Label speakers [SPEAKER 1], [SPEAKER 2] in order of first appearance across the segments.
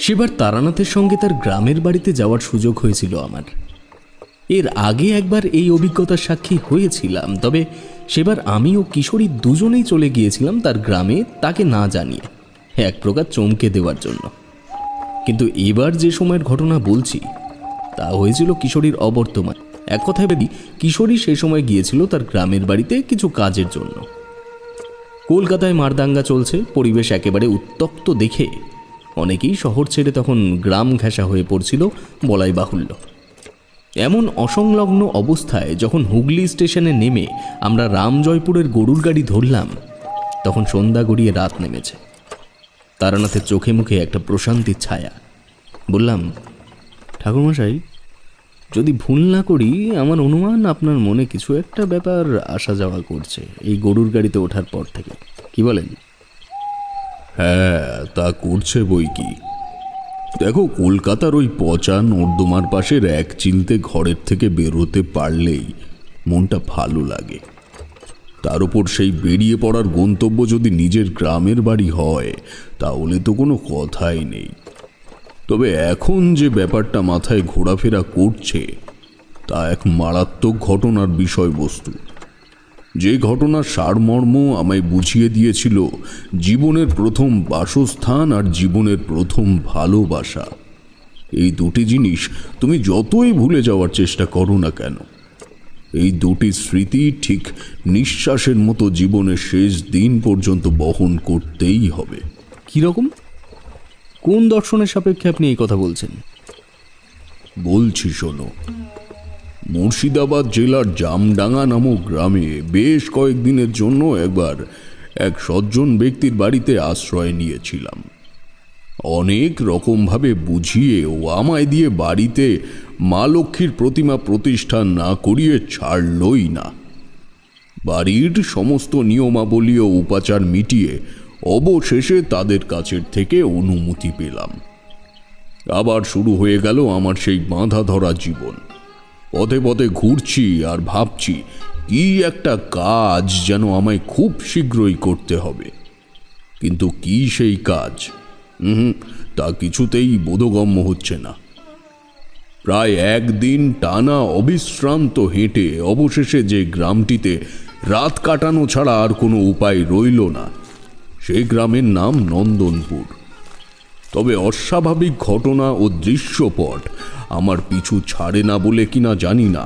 [SPEAKER 1] সেবার তারানাথের সঙ্গে তার গ্রামের বাড়িতে যাওয়ার সুযোগ হয়েছিল আমার। এর আগে একবার এই অভিজ্ঞতার সাক্ষী হয়েছিলাম, তবে সেবার আমি ও কিশোরী দুজনেই চলে গিয়েছিলাম তার গ্রামে, তাকে না জানিয়ে, এক প্রকার চমকে দেওয়ার জন্য। কিন্তু এবার যে সময়ের ঘটনা বলছি তা হয়েছিল কিশোরীর অবর্তমান। এক কথায় বেদি কিশোরী সেই সময় গিয়েছিল তার গ্রামের বাড়িতে কিছু কাজের জন্য। কলকাতায় মারদাঙ্গা চলছে, পরিবেশ একেবারে উত্তপ্ত দেখে অনেকেই শহর ছেড়ে তখন গ্রাম ঘেঁষা হয়ে পড়ছিল বলাই বাহুল্য। এমন অসংলগ্ন অবস্থায় যখন হুগলি স্টেশনে নেমে আমরা রামজয়পুরের গরুর গাড়ি ধরলাম, তখন সন্ধ্যা গড়িয়ে রাত নেমেছে। তারানাথের চোখে মুখে একটা প্রশান্তির ছায়া। বললাম, ঠাকুরমশাই, যদি ভুল না করি আমার অনুমান আপনার মনে কিছু একটা ব্যাপার আসা যাওয়া করছে এই গরুর গাড়িতে ওঠার পর থেকে, কি বলেন?
[SPEAKER 2] হ্যাঁ, তা করছে বই কি। দেখো, কলকাতার ওই পচা নর্দমার পাশের এক চিলতে ঘরের থেকে বেরোতে পারলেই মনটা ভালো লাগে। তার উপর সেই বেরিয়ে পড়ার গন্তব্য যদি নিজের গ্রামের বাড়ি হয় তাহলে তো কোনো কথাই নেই। তবে এখন যে ব্যাপারটা মাথায় ঘোরাফেরা করছে তা এক মারাত্মক ঘটনার বিষয়বস্তু, যে ঘটনার সারমর্ম আমায় বুঝিয়ে দিয়েছিল জীবনের প্রথম বাসস্থান আর জীবনের প্রথম ভালোবাসা। এই দুটি জিনিস তুমি যতই ভুলে যাওয়ার চেষ্টা করো না কেন, এই দুটি স্মৃতি ঠিক নিঃশ্বাসের মতো জীবনের শেষ দিন পর্যন্ত বহন করতেই হবে।
[SPEAKER 1] কীরকম, কোন দর্শনের সাপেক্ষে আপনি এই কথা বলছেন?
[SPEAKER 2] বলছি শোনো। মুর্শিদাবাদ জেলার জামডাঙ্গা নামক গ্রামে বেশ কয়েকদিনের জন্য একবার এক সজ্জন ব্যক্তির বাড়িতে আশ্রয় নিয়েছিলাম। অনেক রকমভাবে বুঝিয়েও আমায় দিয়ে বাড়িতে মা লক্ষ্মীর প্রতিমা প্রতিষ্ঠা না করিয়ে ছাড়লই না। বাড়ির সমস্ত নিয়মাবলী ও উপাচার মিটিয়ে অবশেষে তাদের কাছের থেকে অনুমতি পেলাম। আবার শুরু হয়ে গেল আমার সেই বাঁধা ধরা জীবন। পথে পথে ঘুরছি আর ভাবছি কি একটা কাজ যেন আমায় খুব শীঘ্রই করতে হবে, কিন্তু কি সেই কাজ তা কিছুতেই বোধগম্য হচ্ছে না। প্রায় একদিন টানা অবিশ্রান্ত হেঁটে অবশেষে যে গ্রামটিতে রাত কাটানো ছাড়া আর কোনো উপায় রইল না, সেই গ্রামের নাম নন্দনপুর। তবে অস্বাভাবিক ঘটনা ও দৃশ্যপট আমার পিছু ছাড়ে না বলে কিনা জানি না,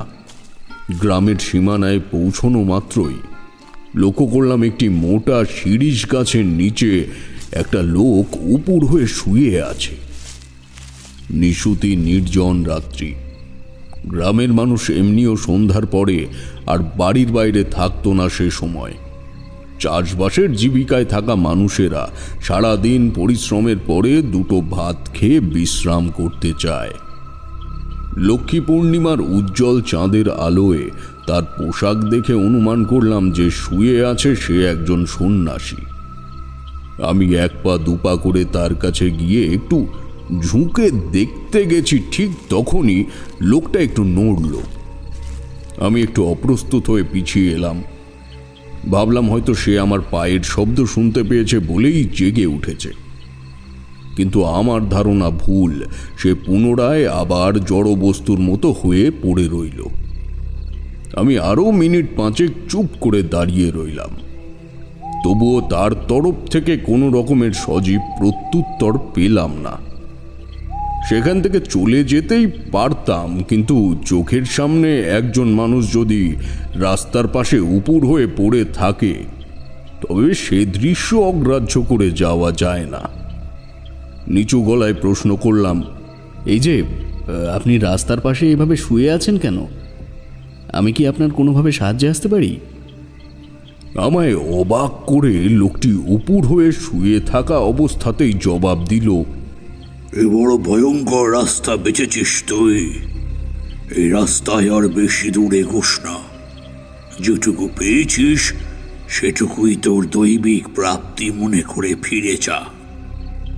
[SPEAKER 2] গ্রামের সীমানায় পৌঁছনো মাত্রই লক্ষ্য করলাম একটি মোটা শিরীষ গাছের নিচে একটা লোক উপুর হয়ে শুয়ে আছে। নিশুতি নির্জন রাত্রি। গ্রামের মানুষ এমনিও সন্ধ্যার পরে আর বাড়ির বাইরে থাকতো না সে সময়। চাষবাসের জীবিকায় থাকা মানুষেরা সারাদিন পরিশ্রমের পরে দুটো ভাত খেয়ে বিশ্রাম করতে চায়। লক্ষ্মী পূর্ণিমার উজ্জ্বল চাঁদের আলোয় তার পোশাক দেখে অনুমান করলাম যে শুয়ে আছে সে একজন সন্ন্যাসী। আমি এক পা দুপা করে তার কাছে গিয়ে একটু ঝুঁকে দেখতে গেছি, ঠিক তখনই লোকটা একটু নড়ল। আমি একটু অপ্রস্তুত হয়ে পিছিয়ে এলাম। ভাবলাম হয়তো সে আমার পায়ের শব্দ শুনতে পেয়েছে বলেই জেগে উঠেছে, কিন্তু আমার ধারণা ভুল। সে পুনরায় আবার জড় বস্তুর মতো হয়ে পড়ে রইল। আমি আরো মিনিট পাঁচেক চুপ করে দাঁড়িয়ে রইলাম, তবুও তার তরফ থেকে কোনো রকমের সজীব প্রত্যুত্তর পেলাম না। সেখান থেকে চলে যেতেই পারতাম, কিন্তু চোখের সামনে একজন মানুষ যদি রাস্তার পাশে উপুর হয়ে পড়ে থাকে তবে সে দৃশ্য অগ্রাহ্য করে যাওয়া যায় না। নিচু গলায় প্রশ্ন করলাম,
[SPEAKER 1] এই যে আপনি রাস্তার পাশে এভাবে শুয়ে আছেন কেন? আমি কি আপনার কোনোভাবে সাহায্যে আসতে পারি?
[SPEAKER 2] আমায় অবাক করে লোকটি উপুর হয়ে শুয়ে থাকা অবস্থাতেই জবাব দিল,
[SPEAKER 3] এ বড় ভয়ঙ্কর রাস্তা বেঁচেছিস তুই। এই রাস্তায় আর বেশি দূর এগোস না। যেটুকু পেয়েছিস সেটুকুই তোর দৈবিক প্রাপ্তি মনে করে ফিরে যা।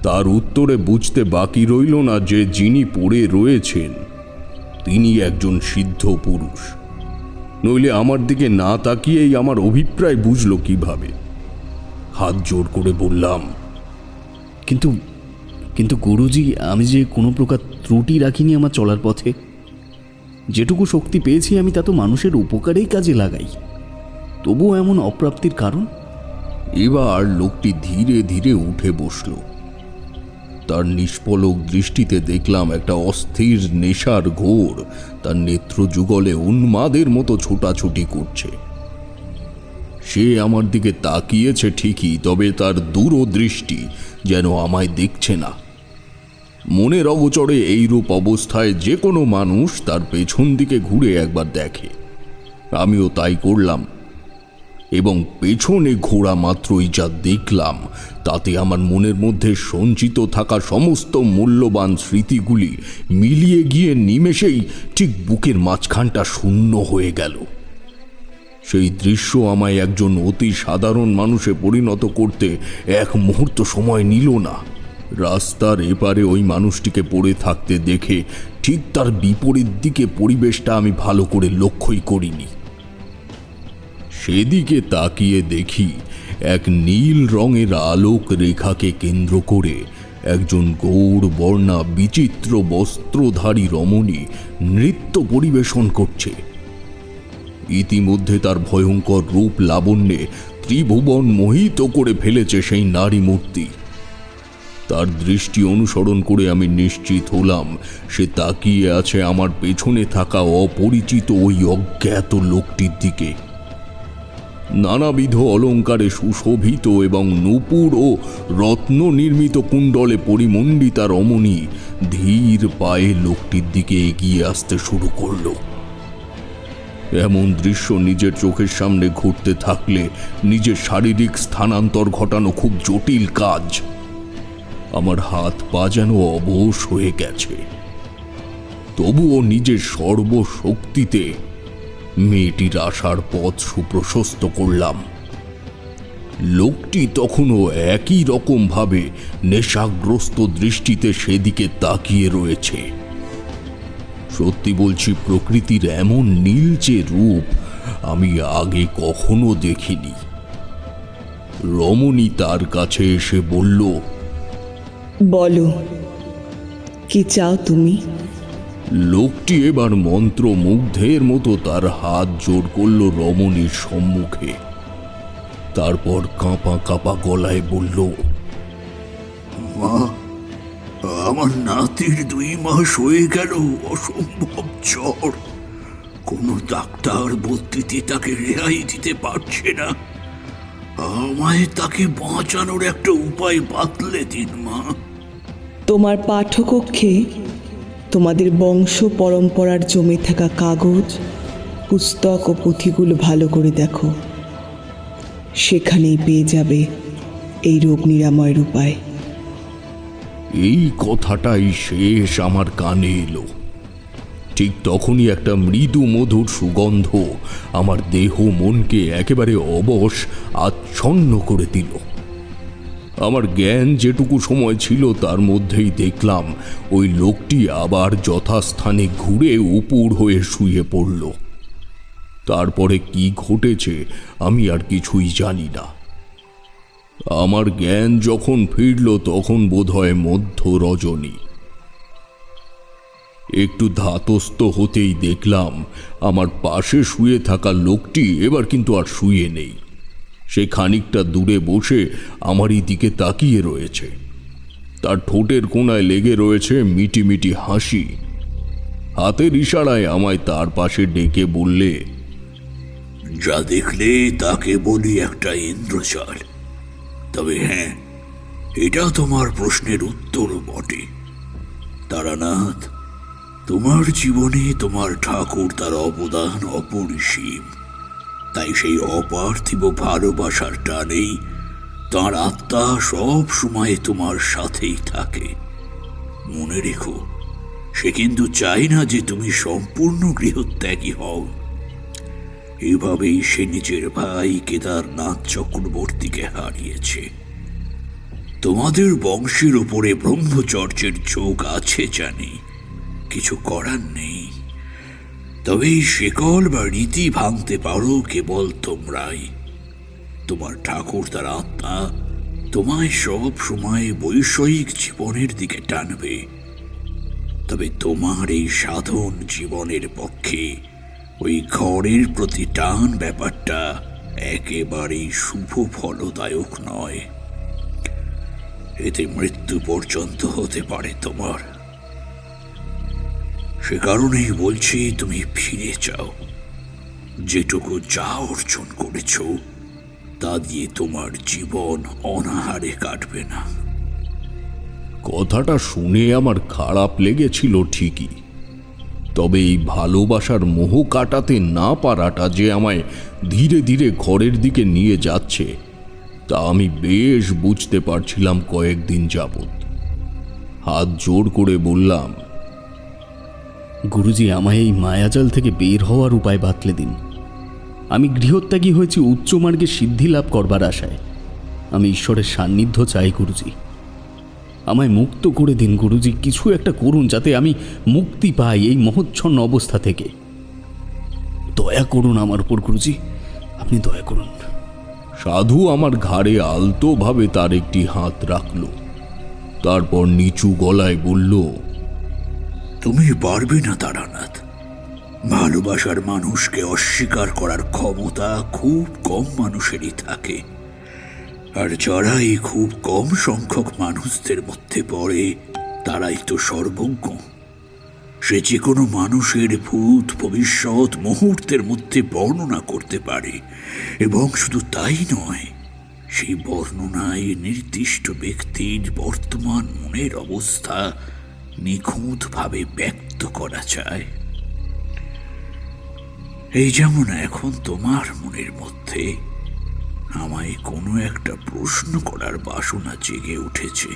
[SPEAKER 2] তার উত্তরে বুঝতে বাকি রইল না যে যিনি পড়ে রয়েছেন তিনি একজন সিদ্ধ পুরুষ। নইলে আমার দিকে না তাকিয়েই আমার অভিপ্রায় বুঝলো কিভাবে। হাত জোর করে বললাম,
[SPEAKER 1] কিন্তু কিন্তু গুরুজি, আমি যে কোনো প্রকার ত্রুটি রাখিনি আমার চলার পথে। যেটুকু শক্তি পেয়েছি আমি তা তো মানুষের উপকারেই কাজে লাগাই, তবুও এমন অপ্রাপ্তির কারণ?
[SPEAKER 2] এবার লোকটি ধীরে ধীরে উঠে বসল। তার নিষ্পলক দৃষ্টিতে দেখলাম একটা অস্থির নেশার ঘোর তার নেত্র যুগলে উন্মাদের মতো ছোটাছুটি করছে। সে আমার দিকে তাকিয়েছে ঠিকই, তবে তার দূরদৃষ্টি যেন আমায় দেখছে না। মনের অগোচরে এইরূপ অবস্থায় যে কোনো মানুষ তার পেছন দিকে ঘুরে একবার দেখে। আমিও তাই করলাম, এবং পেছনে ঘোরা মাত্রই যা দেখলাম তাতে আমার মনের মধ্যে সঞ্চিত থাকা সমস্ত মূল্যবান স্মৃতিগুলি মিলিয়ে গিয়ে নিমেষেই ঠিক বুকের মাঝখানটা শূন্য হয়ে গেল। সেই দৃশ্য আমায় একজন অতি সাধারণ মানুষে পরিণত করতে এক মুহূর্ত সময় নিল না। রাস্তার এপারে ওই মানুষটিকে পড়ে থাকতে দেখে ঠিক তার বিপরীত দিকে পরিবেশটা আমি ভালো করে লক্ষ্যই করিনি। সেদিকে তাকিয়ে দেখি এক নীল রঙের আলোক রেখাকে কেন্দ্র করে একজন গৌর বর্ণা বিচিত্র বস্ত্রধারী রমণী নৃত্য পরিবেশন করছে। ইতিমধ্যে তার ভয়ঙ্কর রূপ লাবণ্যে ত্রিভুবন মোহিত করে ফেলেছে সেই নারী মূর্তি। তার দৃষ্টি অনুসরণ করে আমি নিশ্চিত হলাম সে তাকিয়ে আছে আমার পেছনে থাকা অপরিচিত ওই অজ্ঞাত লোকটির দিকে। নানাবিধ অলঙ্কারে সুশোভিত এবং নূপুর ও রত্ন নির্মিত কুণ্ডলে পরিমণ্ডিতা রমণী ধীর পায়ে লোকটির দিকে এগিয়ে আসতে শুরু করল। এমন দৃশ্য নিজের চোখের সামনে ঘটতে থাকলে নিজের শারীরিক স্থানান্তর ঘটানো খুব জটিল কাজ। আমার হাত পা যেন অবশ হয়ে গেছে, তবুও নিজের সর্বশক্তিতে মেয়েটির আসার পথ সুপ্রশস্ত করলাম। লোকটি তখনও একই রকম ভাবে নেশাগ্রস্ত দৃষ্টিতে সেদিকে তাকিয়ে রয়েছে। সত্যি বলছি, প্রকৃতির এমন নীলচে রূপ আমি আগে কখনো দেখিনি। রমণী তার কাছে এসে বলল,
[SPEAKER 4] বলো, কি চাও তুমি?
[SPEAKER 2] লোকটি এবার মন্ত্রমুগ্ধের মতো তার হাত জোড় করল রমণীর সম্মুখে। তারপর কাঁপা কাঁপা গলায় বলল,
[SPEAKER 3] মা, আমার নাতির 2 মাস হয়ে গেল অসম্ভব জ্বর। কোনো ডাক্তার বদ্যিতে তাকে রেহাই দিতে পারছে না। আমায় তাকে বাঁচানোর একটা উপায় বাতলে দিন মা।
[SPEAKER 4] তোমার পাঠকক্ষে তোমাদের বংশ পরম্পরার জমে থাকা কাগজ, পুস্তক ও পুঁথিগুলো ভালো করে দেখো। সেখানেই পেয়ে যাবে এই রোগ নিরাময়ের উপায়।
[SPEAKER 2] এই কথাটাই শেষ আমার কানে এলো। ঠিক তখনই একটা মৃদু মধুর সুগন্ধ আমার দেহ মনকে একেবারে অবশ আচ্ছন্ন করে দিল। আমার জ্ঞান যেটুকু সময় ছিল তার মধ্যেই দেখলাম ওই লোকটি আবার যথাস্থানে ঘুরে উপুড় হয়ে শুয়ে পড়ল। তারপরে কি ঘটেছে আমি আর কিছুই জানি না। আমার জ্ঞান যখন ফিরল তখন বোধহয় মধ্য রজনী। একটু ধাতস্থ হতেই দেখলাম আমার পাশে শুয়ে থাকা লোকটি এবার কিন্তু আর শুয়ে নেই। সে খানিকটা দূরে বসে আমারই দিকে তাকিয়ে রয়েছে। তার ঠোঁটের কোণায় লেগে রয়েছে মিটিমিটি হাসি। হাতের ইশারায় আমায় তার পাশে ডেকে বললে,
[SPEAKER 3] যা দেখলে তাকে বলি একটা ইন্দ্রজাল। তবে হ্যাঁ, এটা তোমার প্রশ্নের উত্তরও বটে। তারানাথ, তোমার জীবনে তোমার ঠাকুর তার অবদান অপরিসীম। তাই সেই অপার্থিব ভালোবাসার টানেই তাঁর আত্মা সব সময় তোমার সাথেই থাকে। মনে রেখো, সে কিন্তু চায় না যে তুমি সম্পূর্ণ গৃহত্যাগী হও। এভাবেই সে নিজের ভাই কেদারনাথ চক্রবর্তীকে হারিয়েছে। তোমাদের বংশের উপরে ব্রহ্মচর্যের যোগ আছে জানি, কিছু করার নেই। তবে এই শেকল বা রীতি ভাঙতে পারো কেবল তোমরাই। তোমার ঠাকুর তার আত্মা তোমায় সব সময় বৈষয়িক জীবনের দিকে টানবে, তবে তোমার এই সাধন জীবনের পক্ষে ওই ঘরের প্রতি টান ব্যাপারটা একেবারেই শুভ ফলদায়ক নয়। এতে মৃত্যু পর্যন্ত হতে পারে তোমার। সে কারণেই বলছি, তুমি ফিরে যাও। যেটুকু যা অর্জন করেছ তা দিয়ে তোমার জীবন অনাহারে কাটবে না।
[SPEAKER 2] কথাটা শুনে আমার খারাপ লেগেছিল ঠিকই, তবে এই ভালোবাসার মোহ কাটাতে না পারাটা যে আমায় ধীরে ধীরে ঘরের দিকে নিয়ে যাচ্ছে তা আমি বেশ বুঝতে পারছিলাম কয়েকদিন যাবৎ। হাত জোর করে বললাম,
[SPEAKER 1] গুরুজি, আমায় এই মায়াজাল থেকে বের হওয়ার উপায় বাতলে দিন। আমি গৃহত্যাগী হয়েছি উচ্চ মার্গে সিদ্ধি লাভ করবার আশায়। আমি ঈশ্বরের সান্নিধ্য চাই গুরুজি। আমায় মুক্ত করে দিন গুরুজি, কিছু একটা করুন যাতে আমি মুক্তি পাই এই মহচ্ছন্ন অবস্থা থেকে। দয়া করুন আমার উপর গুরুজি, আপনি দয়া করুন।
[SPEAKER 2] সাধু আমার ঘাড়ে আলতোভাবে তার একটি হাত রাখল, তারপর নিচু গলায় বলল,
[SPEAKER 3] তুমি পারবে না তারানাথ। ভালোবাসার মানুষকে অস্বীকার করার ক্ষমতা খুব কম মানুষেরই থাকে, আর যারা এই খুব কম সংখ্যক মানুষদের মধ্যে পড়ে তারাই তো সর্বজ্ঞ। সে যে কোনো মানুষের ভূত ভবিষ্যৎ মুহূর্তের মধ্যে বর্ণনা করতে পারে, এবং শুধু তাই নয়, সেই বর্ণনায় নির্দিষ্ট ব্যক্তির বর্তমান মনের অবস্থা নিখুঁতভাবে ব্যক্ত করা যায়। এই যেমন এখন তোমার মনের মধ্যে আমায় কোনো একটা প্রশ্ন করার বাসনা জেগে উঠেছে।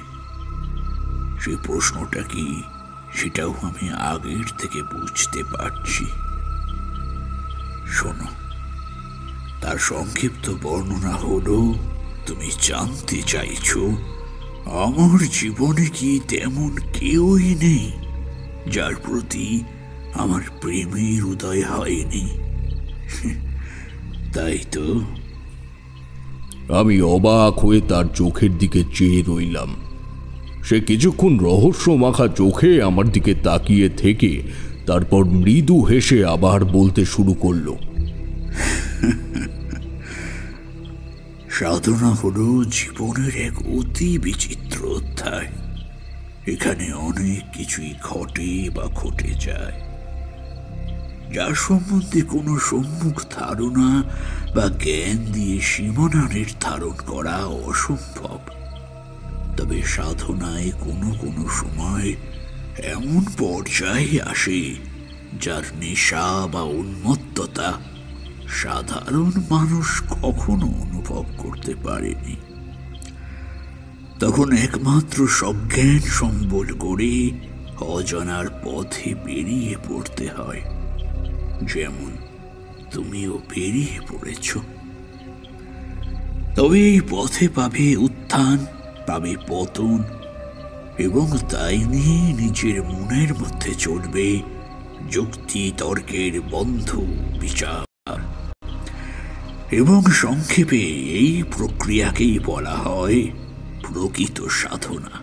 [SPEAKER 3] সেই প্রশ্নটা কি সেটাও আমি আগের থেকে বুঝতে পারছি। শোনো, তার সংক্ষিপ্ত বর্ণনা হলো, তুমি জানতে চাইছো আমার জীবনে কি তেমন কেউই নেই যার প্রতি আমার প্রেমের উদয় হয়নি, তাই তো?
[SPEAKER 2] আমি অবাক হয়ে তার চোখের দিকে চেয়ে রইলাম। সে কিছুক্ষণ রহস্য মাখা চোখে আমার দিকে তাকিয়ে থেকে তারপর মৃদু হেসে আবার বলতে শুরু করলো,
[SPEAKER 3] সাধনা হলো জীবনের এক অতি বিচিত্র অধ্যায়। এখানে অনেক কিছুই ঘটে বা ঘটে যায়, যার সম্বন্ধে কোনো সম্মুখ ধারণা বা জ্ঞান দিয়ে সীমানা নির্ধারণ করা অসম্ভব। তবে সাধনায় কোনো কোনো সময় এমন পর্যায়ে আসে যার নেশা বা উন্মত্ততা সাধারণ মানুষ কখনো অনুভব করতে পারেনি। তখন একমাত্র সজ্ঞান সম্বল করে অজানার পথে বেরিয়ে পড়তে হয়, যেমন তুমিও বেরিয়ে পড়েছ। তবে এই পথে পাবে উত্থান, পাবে পতন, এবং তাই নিয়ে নিজের মনের মধ্যে চলবে যুক্তি তর্কের বন্ধ বিচার। এবং সংক্ষেপে এই প্রক্রিয়াকেই বলা হয় প্রকৃত সাধনা।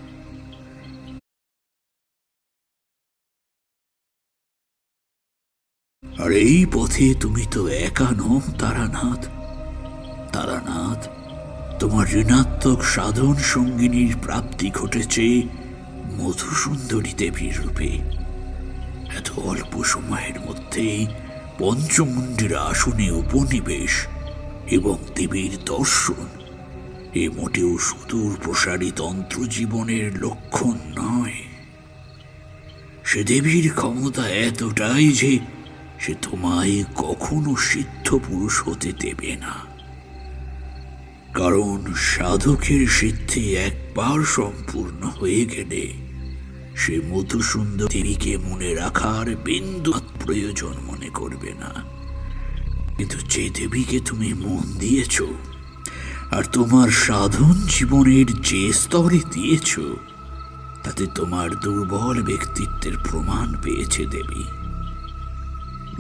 [SPEAKER 3] আর এই পথে তুমি তো একা নও তারানাথ। তারানাথ, তোমার ঋণাত্মক সাধন সঙ্গিনীর প্রাপ্তি ঘটেছে মধুসুন্দরী দেবীর রূপে। এত অল্প সময়ের মধ্যেই পঞ্চমুণ্ডীর আসনে উপনিবেশ এবং দেবীর দর্শন এ মোটেও সুদূর প্রসারী তন্ত্র জীবনের লক্ষণ নয়। সে দেবীর ক্ষমতা এতটাই যে সে তোমায় কখনো সিদ্ধ পুরুষ হতে দেবে না। কারণ সাধকের সিদ্ধি একবার সম্পূর্ণ হয়ে গেলে সে মধুসুন্দর দেবীকে মনে রাখার বিন্দু প্রয়োজন মনে করবে না। কিন্তু যে দেবীকে তুমি মন দিয়েছ আর তোমার সাধন জীবনের যে স্তরে দিয়েছ, তাতে তোমার দুর্বল ব্যক্তিত্বের প্রমাণ পেয়েছে দেবী।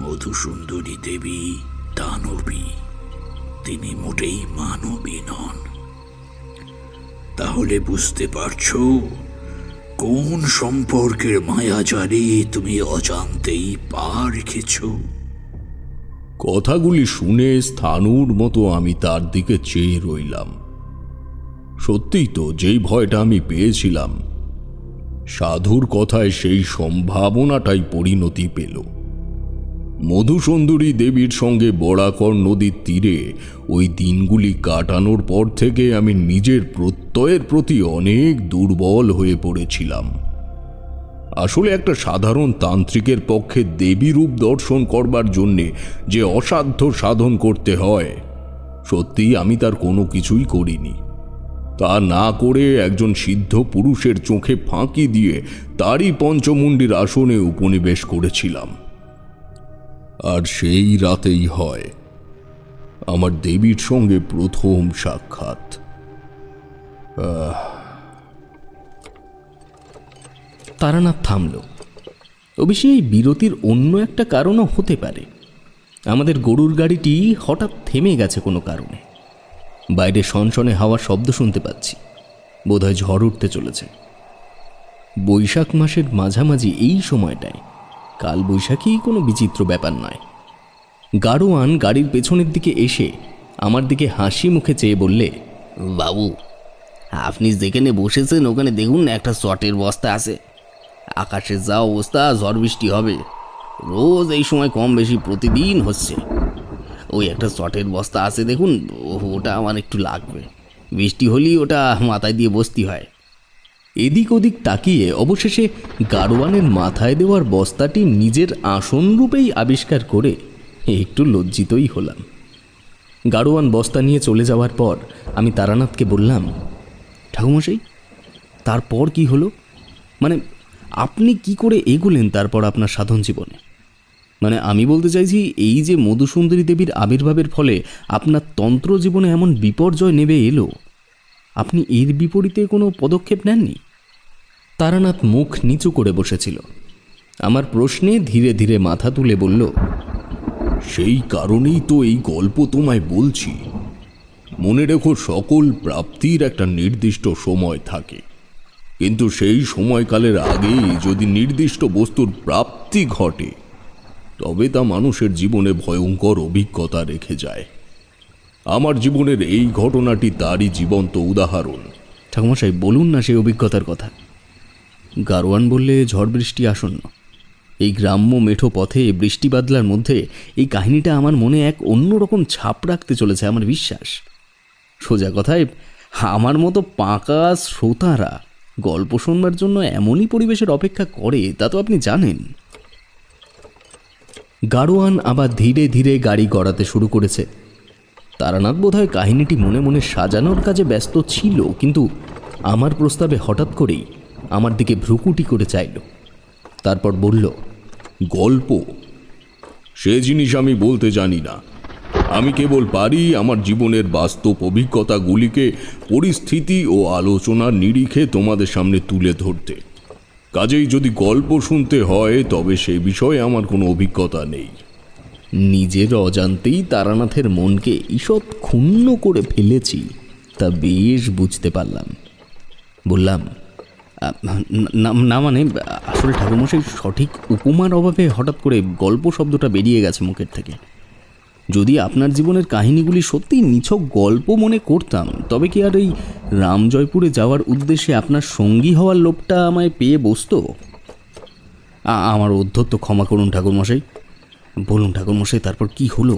[SPEAKER 3] মধুসুন্দরী দেবী দানবী, তিনি মোটেই মানবী নন। তাহলে বুঝতে পারছো কোন সম্পর্কের মায়াজালে তুমি অজান্তেই পা রেখেছ।
[SPEAKER 2] কথাগুলি শুনে স্থাণুর মতো আমি তার দিকে চেয়ে রইলাম। সত্যিই তো, যেই ভয়টা আমি পেয়েছিলাম, সাধুর কথায় সেই সম্ভাবনাটাই পরিণতি পেল। মধুসুন্দরী দেবীর সঙ্গে বরাকর নদীর তীরে ওই দিনগুলি কাটানোর পর থেকে আমি নিজের প্রত্যয়ের প্রতি অনেক দুর্বল হয়ে পড়েছিলাম। আসলে একটা সাধারণ তান্ত্রিকের পক্ষে দেবী রূপ দর্শন করবার জন্যে যে অসাধ্য সাধন করতে হয়, সত্যিই আমি তার কোনো কিছুই করিনি। তা না করে একজন সিদ্ধ পুরুষের চোখে ফাঁকি দিয়ে তারই পঞ্চমুণ্ডির আসনে উপনিবেশ করেছিলাম। আর সেই রাতেই হয় আমার দেবীর সঙ্গে প্রথম সাক্ষাৎ।
[SPEAKER 1] তারানাথ থামল। অবশ্যই এই বিরতির অন্য একটা কারণও হতে পারে। আমাদের গরুর গাড়িটি হঠাৎ থেমে গেছে কোনো কারণে। বাইরে সনসনে হাওয়ার শব্দ শুনতে পাচ্ছি, বোধহয় ঝড় উঠতে চলেছে। বৈশাখ মাসের মাঝামাঝি এই সময়টায় কাল বৈশাখী কোনো বিচিত্র ব্যাপার নয়। গাড়োয়ান গাড়ির পেছনের দিকে এসে আমার দিকে হাসি মুখে চেয়ে বললে,
[SPEAKER 5] বাবু, আপনি যেখানে বসেছেন ওখানে দেখুন একটা চটের বস্তা আছে। আকাশের যা অবস্থা, ঝড় বৃষ্টি হবে রোজ এই সময় কম বেশি প্রতিদিন হচ্ছে। ওই একটা চটের বস্তা আছে দেখুন, ওটা আমার একটু লাগবে। বৃষ্টি হলেই ওটা মাথায় দিয়ে বসতে হয়।
[SPEAKER 1] এদিক ওদিক তাকিয়ে অবশেষে গাড়োয়ানের মাথায় দেওয়ার বস্তাটি নিজের আসন রূপেই আবিষ্কার করে একটু লজ্জিতই হলাম। গাড়োয়ান বস্তা নিয়ে চলে যাওয়ার পর আমি তারানাথকে বললাম, ঠাকুমশাই, তারপর কি হলো? মানে আপনি কি করে এগোলেন তারপর আপনার সাধন জীবনে? মানে আমি বলতে চাইছি, এই যে মধুসুন্দরী দেবীর আবির্ভাবের ফলে আপনার তন্ত্র জীবনে এমন বিপর্যয় নেমে এলো, আপনি এর বিপরীতে কোনো পদক্ষেপ নেননি? তারানাথ মুখ নিচু করে বসেছিল। আমার প্রশ্নে ধীরে ধীরে মাথা তুলে বলল,
[SPEAKER 2] সেই কারণেই তো এই গল্প তোমায় বলছি। মনে রেখো, সকল প্রাপ্তির একটা নির্দিষ্ট সময় থাকে, কিন্তু সেই সময়কালের আগেই যদি নির্দিষ্ট বস্তুর প্রাপ্তি ঘটে তবে তা মানুষের জীবনে ভয়ঙ্কর অভিজ্ঞতা রেখে যায়। আমার জীবনের এই ঘটনাটি তারই জীবন্ত উদাহরণ।
[SPEAKER 1] ঠাকুমশাই, বলুন না সেই অভিজ্ঞতার কথা। গাড়োয়ান বললে, ঝড় বৃষ্টি আসন্ন। এই গ্রাম্য মেঠো পথে বৃষ্টি বাদলার মধ্যে এই কাহিনীটা আমার মনে এক অন্যরকম ছাপ রাখতে চলেছে, আমার বিশ্বাস। সোজা কথায়, আমার মতো পাকা শ্রোতারা গল্প শুনবার জন্য এমনই পরিবেশের অপেক্ষা করে তা তো আপনি জানেন। গাড়োয়ান আবার ধীরে ধীরে গাড়ি গড়াতে শুরু করেছে। তারানাথ বোধহয় কাহিনীটি মনে মনে সাজানোর কাজে ব্যস্ত ছিল, কিন্তু আমার প্রস্তাবে হঠাৎ করেই আমার দিকে ভ্রুকুটি করে চাইল। তারপর বলল,
[SPEAKER 2] গল্প সে জিনিস আমি বলতে জানি না। আমি কেবল পারি আমার জীবনের বাস্তব অভিজ্ঞতাগুলিকে পরিস্থিতি ও আলোচনার নিরিখে তোমাদের সামনে তুলে ধরতে। কাজেই যদি গল্প শুনতে হয় তবে সে বিষয়ে আমার কোনো অভিজ্ঞতা নেই।
[SPEAKER 1] নিজের অজান্তেই তারানাথের মনকে ঈষৎ ক্ষুণ্ণ করে ফেলেছি, তা বেশ বুঝতে পারলাম। বললাম, না মানে আসলে ঠাকুরমশাই, সঠিক উপমার অভাবে হঠাৎ করে গল্প শব্দটা বেরিয়ে গেছে মুখের থেকে। যদি আপনার জীবনের কাহিনীগুলি সত্যিই নিছক গল্প মনে করতাম তবে কি আর এই রামজয়পুরে যাওয়ার উদ্দেশ্যে আপনার সঙ্গী হওয়ার লোভটা আমায় পেয়ে বসতো? আমার অধ্যত্ত ক্ষমা করুন ঠাকুরমশাই। বলুন ঠাকুরমশাই, তারপর কি হলো?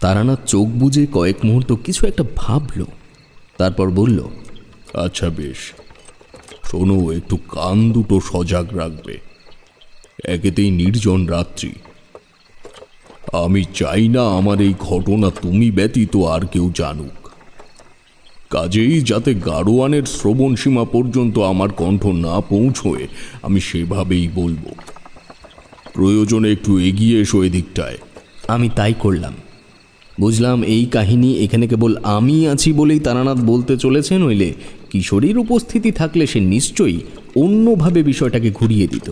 [SPEAKER 1] তারানাথ চোখ বুজে কয়েক মুহূর্ত কিছু একটা ভাবল, তারপর বলল,
[SPEAKER 2] আচ্ছা বেশ, শোনো, একটু কান দুটো সজাগ রাখবে। একেতেই নির্জন রাত্রি। আমি চাই না আমার এই ঘটনা তুমি ব্যতীত আর কেউ জানুক। কাজেই যাতে গাড়োয়ানের শ্রবণ সীমা পর্যন্ত আমার কণ্ঠ না পৌঁছয় আমি সেভাবেই বলবো। প্রয়োজনে একটু এগিয়ে এসো এদিকটায়।
[SPEAKER 1] আমি তাই করলাম। বুঝলাম এই কাহিনী এখানে কেবল আমি আছি বলেই তারানাথ বলতে চলেছে, নইলে কিশোরীর উপস্থিতি থাকলে সে নিশ্চয়ই অন্যভাবে বিষয়টাকে ঘুরিয়ে দিত।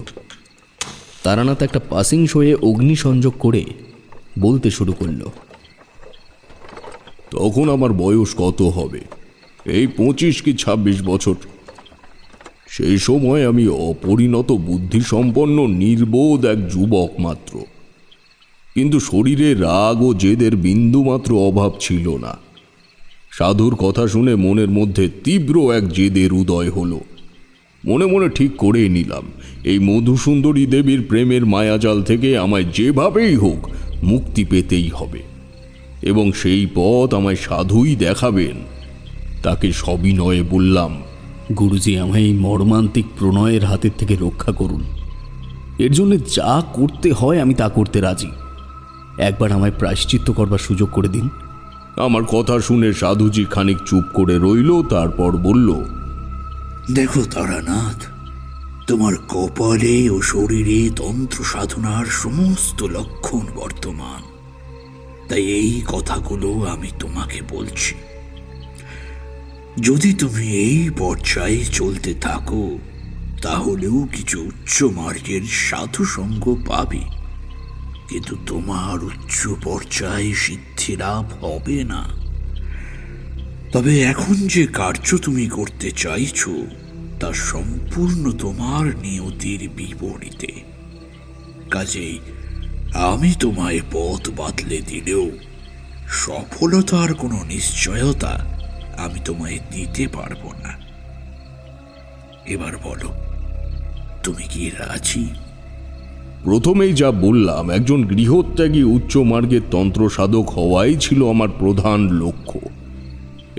[SPEAKER 1] তারানাথ একটা পাসিং শোয়ে অগ্নিসংযোগ করে বলতে শুরু করল,
[SPEAKER 2] তখন আমার বয়স কত হবে? এই 25 কি 26 বছর। সেই সময় আমি অপরিণত বুদ্ধিসম্পন্ন নির্বোধ এক যুবক মাত্র, কিন্তু শরীরে রাগ ও জেদের বিন্দুমাত্র অভাব ছিল না। সাধুর কথা শুনে মনের মধ্যে তীব্র এক জেদের উদয় হলো। মনে মনে ঠিক করে নিলাম এই মধুসুন্দরী দেবীর প্রেমের মায়াজাল থেকে আমায় যেভাবেই হোক মুক্তি পেতেই হবে, এবং সেই পথ আমায় সাধুই দেখাবেন। তাকে সবিনয়ে বললাম,
[SPEAKER 1] গুরুজি, আমায় এই মর্মান্তিক প্রণয়ের হাতের থেকে রক্ষা করুন। এর জন্য যা করতে হয় আমি তা করতে রাজি। একবার আমায় প্রায়শ্চিত্ত করবার সুযোগ করে দিন।
[SPEAKER 2] আমার কথা শুনে সাধুজি খানিক চুপ করে রইল, তারপর বলল,
[SPEAKER 3] দেখো তারানাথ, তোমার কপালে ও শরীরে তন্ত্র সাধনার সমস্ত লক্ষণ বর্তমান, তাই এই কথাগুলো আমি তোমাকে বলছি। যদি তুমি এই পর্যায়ে চলতে থাকো তাহলেও কিছু উচ্চ মার্গের সাধু সঙ্গ পাবে, কিন্তু তোমার উচ্চ পর্যায়ে সিদ্ধি লাভ হবে না। তবে এখন যে কার্য তুমি করতে চাইছো তা সম্পূর্ণ তোমার নিয়তির বিপরীতে। কাজেই আমি তোমায় পথ বাতলে দিলেও সফলতার কোনো নিশ্চয়তা আমি তোমায় দিতে পারবো না। এবার বলো, তুমি কি রাজি?
[SPEAKER 2] প্রথমেই যা বললাম, একজন গৃহত্যাগী উচ্চ মার্গের তন্ত্র সাধক হওয়াই ছিল আমার প্রধান লক্ষ্য,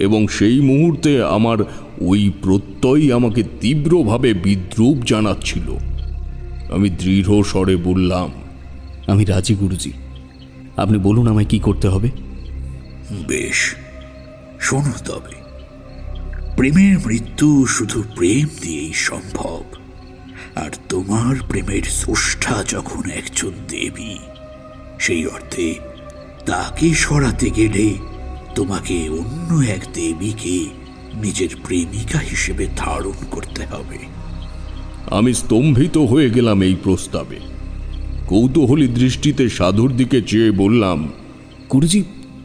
[SPEAKER 2] এবং সেই মুহূর্তে আমার ওই প্রত্যয় আমাকে তীব্রভাবে বিদ্রূপ জানাচ্ছিল। আমি দৃঢ় স্বরে বললাম,
[SPEAKER 1] আমি রাজি গুরুজি, আপনি বলুন আমায় কি করতে হবে।
[SPEAKER 3] বেশ, শোনো তবে। প্রেমের মৃত্যু শুধু প্রেম দিয়েই সম্ভব, আর তোমার প্রেমের স্রষ্টা যখন একজন দেবী, সেই অর্থে তাকে সরাতে গেলে তোমাকে অন্য এক দেবীকে নিজের প্রেমিকা হিসেবে ধারণ করতে হবে।
[SPEAKER 2] আমি স্তম্ভিত হয়ে গেলাম এই প্রস্তাবে। কৌতূহলী দৃষ্টিতে সাধুর দিকে চেয়ে বললাম,
[SPEAKER 1] গুরুজি,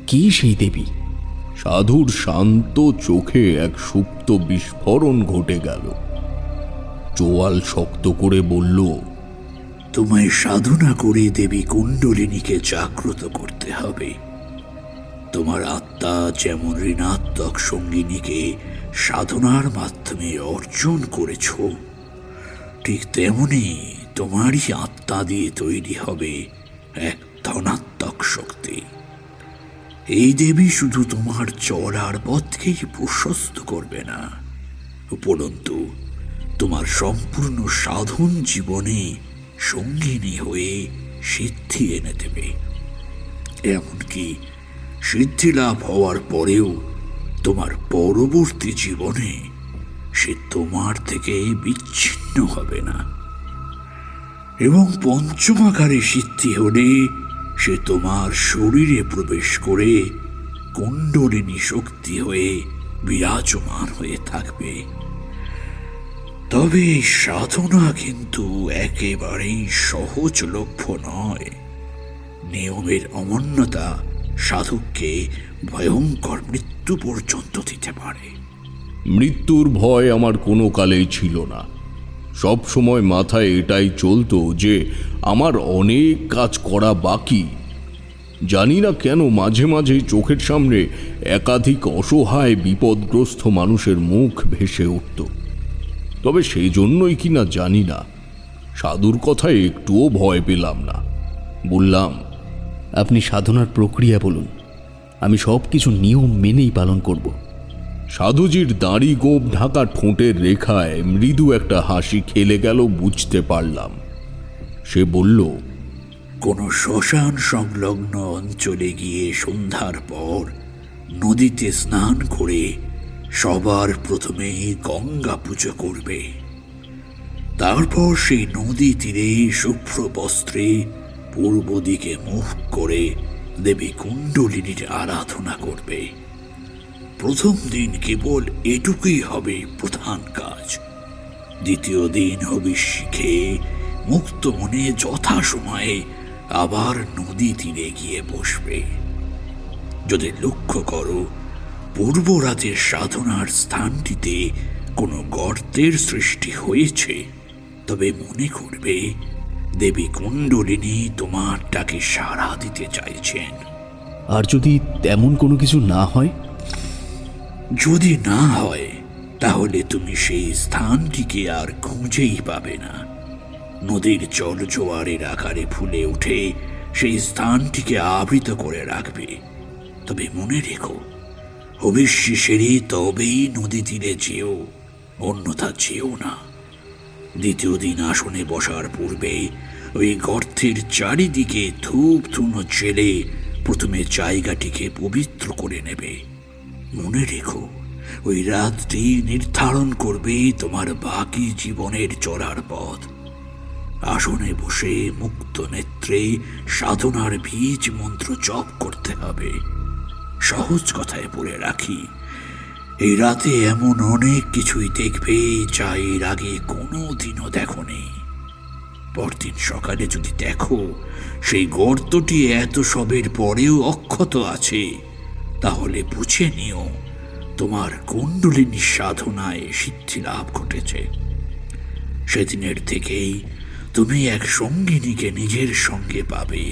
[SPEAKER 1] কি সেই দেবী?
[SPEAKER 2] সাধুর শান্ত চোখে এক সুপ্ত বিস্ফোরণ ঘটে গেল। চোয়াল শক্ত করে বলল,
[SPEAKER 3] তোমায় সাধনা করে দেবী কুণ্ডলিনীকে জাগ্রত করতে হবে। তোমার আত্মা যেমন ঋণাত্মক সঙ্গিনীকে সাধনার মাধ্যমে অর্জন করেছ, ঠিক তেমনি তোমারই আত্মা দিয়ে তৈরি হবে এক ধনাত্মক শক্তি। এই দেবী শুধু তোমার চলার পথকেই প্রশস্ত করবে না, উপরন্তু তোমার সম্পূর্ণ সাধন জীবনে সঙ্গিনী হয়ে সিদ্ধি এনে দেবে। এমনকি সিদ্ধি লাভ হওয়ার পরেও তোমার পরবর্তী জীবনে সে তোমার থেকে বিচ্ছিন্ন হবে না, এবং পঞ্চমাকারে সিদ্ধি হলে সে তোমার শরীরে প্রবেশ করে কুণ্ডলিনী শক্তি হয়ে বিরাজমান হয়ে থাকবে। তবে এই সাধনা কিন্তু একেবারেই সহজলভ্য নয়। নিয়মের অমান্যতা সাধককে ভয়ঙ্কর মৃত্যু পর্যন্ত দিতে পারে।
[SPEAKER 2] মৃত্যুর ভয় আমার কোনো কালেই ছিল না। সব সময় মাথায় এটাই চলতো যে আমার অনেক কাজ করা বাকি। জানি না কেন মাঝে মাঝে চোখের সামনে একাধিক অসহায় বিপদগ্রস্ত মানুষের মুখ ভেসে উঠত। তবে সেই জন্যই কিনা জানি না, সাধুর কথায় একটুও ভয় পেলাম না। বললাম,
[SPEAKER 1] আপনি সাধনার প্রক্রিয়া বলুন, আমি সব কিছু নিয়ম মেনেই পালন করব।
[SPEAKER 2] সাধুজির দাড়ি গোঁফ ঢাকা ঠোঁটের রেখায় মৃদু একটা হাসি খেলে গেল, বুঝতে পারলাম। সে বলল,
[SPEAKER 3] কোনো শ্মশান সংলগ্ন অঞ্চলে গিয়ে সন্ধ্যার পর নদীতে স্নান করে সবার প্রথমে গঙ্গা পুজো করবে। তারপর সেই নদী তীরে শুভ্র বস্ত্রে পূর্ব দিকে মুখ করে দেবী কুণ্ডলিনীর আরাধনা করবে। প্রথম দিন কেবল এটুকুই হবে প্রধান কাজ। দ্বিতীয় দিন হবিষ শিখে মুক্ত মনে যথাসময়ে আবার নদী তীরে গিয়ে বসবে। যদি লক্ষ্য করো পূর্ব রাতের সাধনার স্থানটিতে কোনো গর্তের সৃষ্টি হয়েছে, তবে মনে করবে দেবী কুণ্ডলিনী তোমার ডাকে সাড়া দিতে চাইছেন।
[SPEAKER 1] আর যদি তেমন কোনো কিছু না হয়?
[SPEAKER 3] যদি না হয় তাহলে তুমি সেই স্থানটিকে আর খুঁজেই পাবে না। নদীর জল জোয়ারের আকারে ফুলে উঠে সেই স্থানটিকে আবৃত করে রাখবে। তবে মনে রেখো, হবিষ্যি সেরে তবেই নদী তীরে যেও, অন্যথা যেও না। দ্বিতীয় দিন আসনে বসার পূর্বে ওই গর্তের চারিদিকে ধূপ ধুনো জেলে প্রথমে জায়গাটিকে পবিত্র করে নেবে। মনে রেখো, ওই রাতটি নির্ধারণ করবে তোমার বাকি জীবনের চলার পথ। আসনে বসে মুক্ত নেত্রে সাধনার বীজ মন্ত্র জপ করতে হবে। সহজ কথায় বলে রাখি, এই রাতে এমন অনেক কিছুই দেখবে যা এর আগে কোনো দিনও দেখোনি। পরদিন সকালে যদি দেখো সেই গর্তটি এত সবের পরেও অক্ষত আছে, তাহলে বুঝে নিও তোমার কুণ্ডলিনী সাধনায় সিদ্ধি লাভ ঘটেছে। সেদিনের থেকেই তুমি এক সঙ্গিনীকে নিজের সঙ্গে পাবে,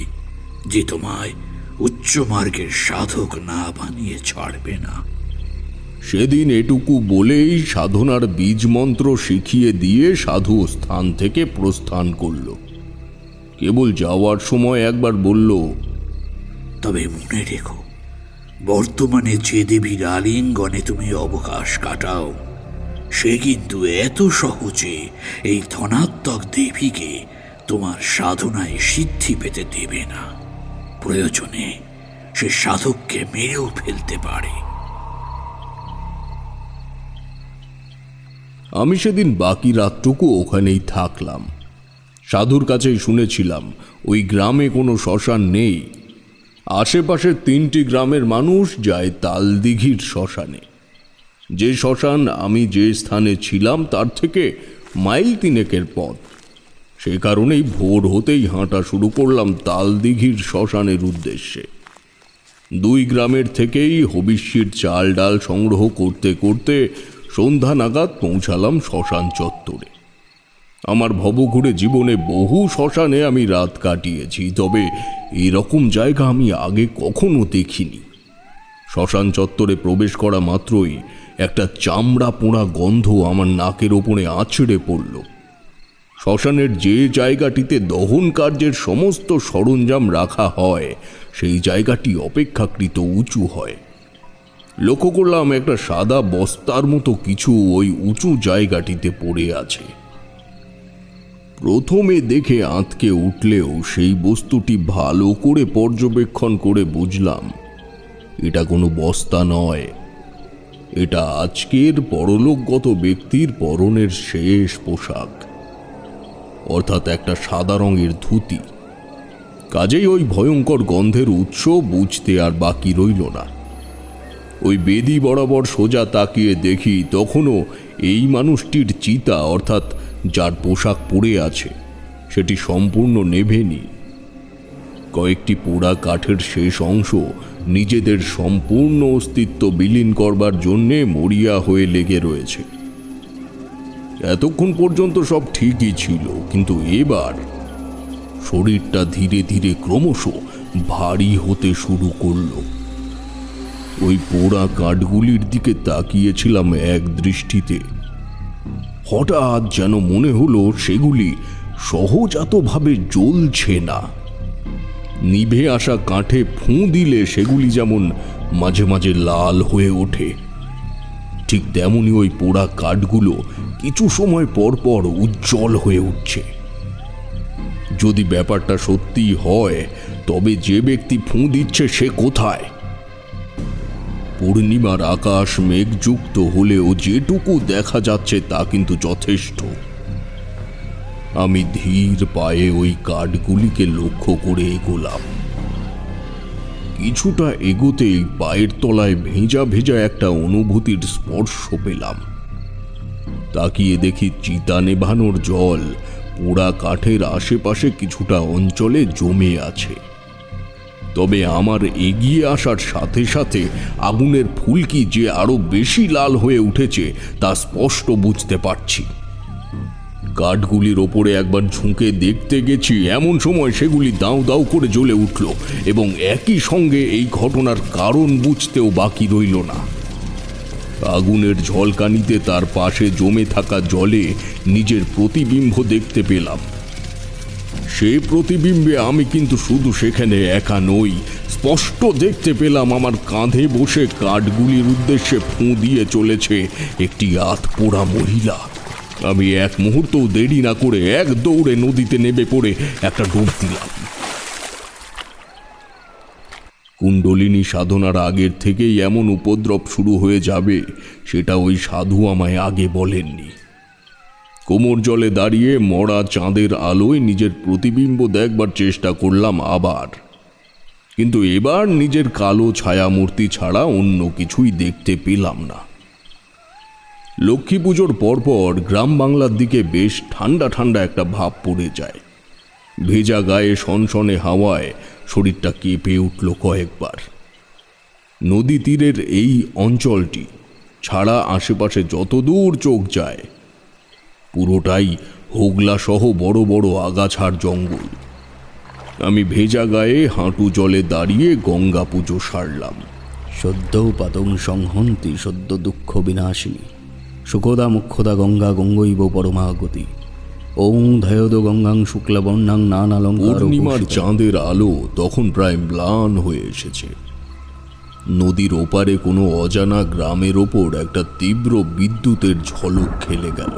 [SPEAKER 3] যে তোমায় উচ্চ মার্গের সাধক না বানিয়ে ছাড়বে না।
[SPEAKER 2] সেদিন এটুকু বলেই সাধনার বীজ মন্ত্র শিখিয়ে দিয়ে সাধু স্থান থেকে প্রস্থান করল। কেবল যাওয়ার সময় একবার বলল,
[SPEAKER 3] তবে মনে রেখো, বর্তমানে যে দেবীর আলিঙ্গনে তুমি অবকাশ কাটাও, সে কিন্তু এত সহজে এই ধনাত্মক দেবীকে তোমার সাধনায় সিদ্ধি পেতে দেবে না। প্রয়োজনে সে সাধককে মেরেও ফেলতে পারে।
[SPEAKER 2] আমি সেদিন বাকি রাতটুকু ওখানেই থাকলাম। সাধুর কাছেই শুনেছিলাম ওই গ্রামে কোনো শ্মশান নেই। আশেপাশের 3টি গ্রামের মানুষ যায় তালদিঘির শ্মশানে। যে শ্মশান আমি যে স্থানে ছিলাম তার থেকে মাইল 3 পথ। সে কারণেই ভোর হতেই হাঁটা শুরু করলাম তালদিঘির শ্মশানের উদ্দেশ্যে। 2 গ্রামের থেকেই হবিষ্যির চাল ডাল সংগ্রহ করতে করতে সন্ধ্যা নাগাদ পৌঁছালাম শ্মশান চত্বরে। আমার ভবঘুরে জীবনে বহু শ্মশানে আমি রাত কাটিয়েছি, তবে এরকম জায়গা আমি আগে কখনো দেখিনি। শ্মশান চত্বরে প্রবেশ করা মাত্রই একটা চামড়া পোড়া গন্ধ আমার নাকের ওপরে আছড়ে পড়ল। শ্মশানের যে জায়গাটিতে দহন কার্যের সমস্ত সরঞ্জাম রাখা হয় সেই জায়গাটি অপেক্ষাকৃত উঁচু হয়। লক্ষ্য করলাম একটা সাদা বস্তার মতো কিছু ওই উঁচু জায়গাটিতে পড়ে আছে। প্রথমে দেখে আঁতকে উঠলেও সেই বস্তুটি ভালো করে পর্যবেক্ষণ করে বুঝলাম এটা কোনো বস্তা নয়। এটা আজকের পরলোকগত ব্যক্তির পরনের শেষ পোশাক, অর্থাৎ একটা সাদা রঙের ধুতি। কাজেই ওই ভয়ঙ্কর গন্ধের উৎস বুঝতে আর বাকি রইল না। ওই বেদি বরাবর সোজা তাকিয়ে দেখি তখনও এই মানুষটির চিতা, অর্থাৎ যার পোশাক পরে আছে, সেটি সম্পূর্ণ নেভেনি। কয়েকটি পোড়া কাঠের শেষ অংশ নিজেদের সম্পূর্ণ অস্তিত্ব বিলীন করবার জন্যে মরিয়া হয়ে লেগে রয়েছে। এতক্ষণ পর্যন্ত সব ঠিকই ছিল, কিন্তু এবার শরীরটা ধীরে ধীরে ক্রমশ ভারী হতে শুরু করল। ওই পোড়া কাঠগুলির দিকে তাকিয়েছিলাম এক দৃষ্টিতে। হঠাৎ যেন মনে হলো সেগুলি সহজাতভাবে জ্বলছে না। নিভে আসা কাঠে ফুঁ দিলে সেগুলি যেমন মাঝে মাঝে লাল হয়ে ওঠে, ঠিক তেমনি ওই পোড়া কাঠগুলো কিছু সময় পর পর উজ্জ্বল হয়ে উঠছে। যদি ব্যাপারটা সত্যি হয় তবে যে ব্যক্তি ফুঁ দিচ্ছে সে কোথায়? পূর্ণিমার আকাশ মেঘযুক্ত হলেও যেটুকু দেখা যাচ্ছে তা কিন্তু যথেষ্ট। আমি ধীর পায়ে ওই কাঠগুলিকে লক্ষ্য করে এগোলাম। কিছুটা এগোতেই পায়ের তলায় ভেজা ভেজা একটা অনুভূতির স্পর্শ পেলাম। তাকিয়ে দেখি চিতা নেভানোর জল পোড়া কাঠের আশেপাশে কিছুটা অঞ্চলে জমে আছে। তবে আমার এগিয়ে আসার সাথে সাথে আগুনের ফুলকি যে আরো বেশি লাল হয়ে উঠেছে তা স্পষ্ট বুঝতে পারছি। কাঠগুলির ওপরে একবার ঝুঁকে দেখতে গেছি, এমন সময় সেগুলি দাউ দাউ করে জ্বলে উঠল এবং একই সঙ্গে এই ঘটনার কারণ বুঝতেও বাকি রইল না। আগুনের ঝলকানিতে তার পাশে জমে থাকা জলে নিজের প্রতিবিম্ব দেখতে পেলাম। সেই প্রতিবিম্বে আমি কিন্তু শুধু সেখানে একা নই, স্পষ্ট দেখতে পেলাম আমার কাঁধে বসে কাঠগুলির উদ্দেশ্যে ফুঁ দিয়ে চলেছে একটি আধপোড়া মহিলা। আমি এক মুহূর্তও দেরি না করে এক দৌড়ে নদীতে নেমে পড়ে একটা ডুব দিলাম। কুণ্ডলিনী সাধনার আগের থেকেই এমন উপদ্রব শুরু হয়ে যাবে সেটা ওই সাধু আমায় আগে বলেননি। কোমর জলে দাঁড়িয়ে মরা চাঁদের আলোয় নিজের প্রতিবিম্ব দেখবার চেষ্টা করলাম আবার, কিন্তু এবার নিজের কালো ছায়ামূর্তি ছাড়া অন্য কিছুই দেখতে পেলাম না। লক্ষ্মী পুজোর পরপর গ্রাম বাংলার দিকে বেশ ঠান্ডা ঠান্ডা একটা ভাব পড়ে যায়। ভেজা গায়ে সনসনে হাওয়ায় শরীরটা কেঁপে উঠল কয়েকবার। নদী তীরের এই অঞ্চলটি ছাড়া আশেপাশে যতদূর চোখ যায় পুরোটাই হোগলা সহ বড় বড় আগাছার জঙ্গল। আমি ভেজা গায়ে হাঁটু জলে দাঁড়িয়ে গঙ্গা পুজো সারলাম।
[SPEAKER 5] সদ্য পাতং সংহন্তি সদ্য দুঃখ বিনাশিনী সুখদা মুখ্যদা গঙ্গা গঙ্গৈব পরমাগতি ওং ধয়দ গঙ্গাং শুক্লবর্ণাং নানালঙ্কার।
[SPEAKER 2] পূর্ণিমার চাঁদের আলো তখন প্রায় ম্লান হয়ে এসেছে। নদীর ওপারে কোনো অজানা গ্রামের ওপর একটা তীব্র বিদ্যুতের ঝলক খেলে গেল।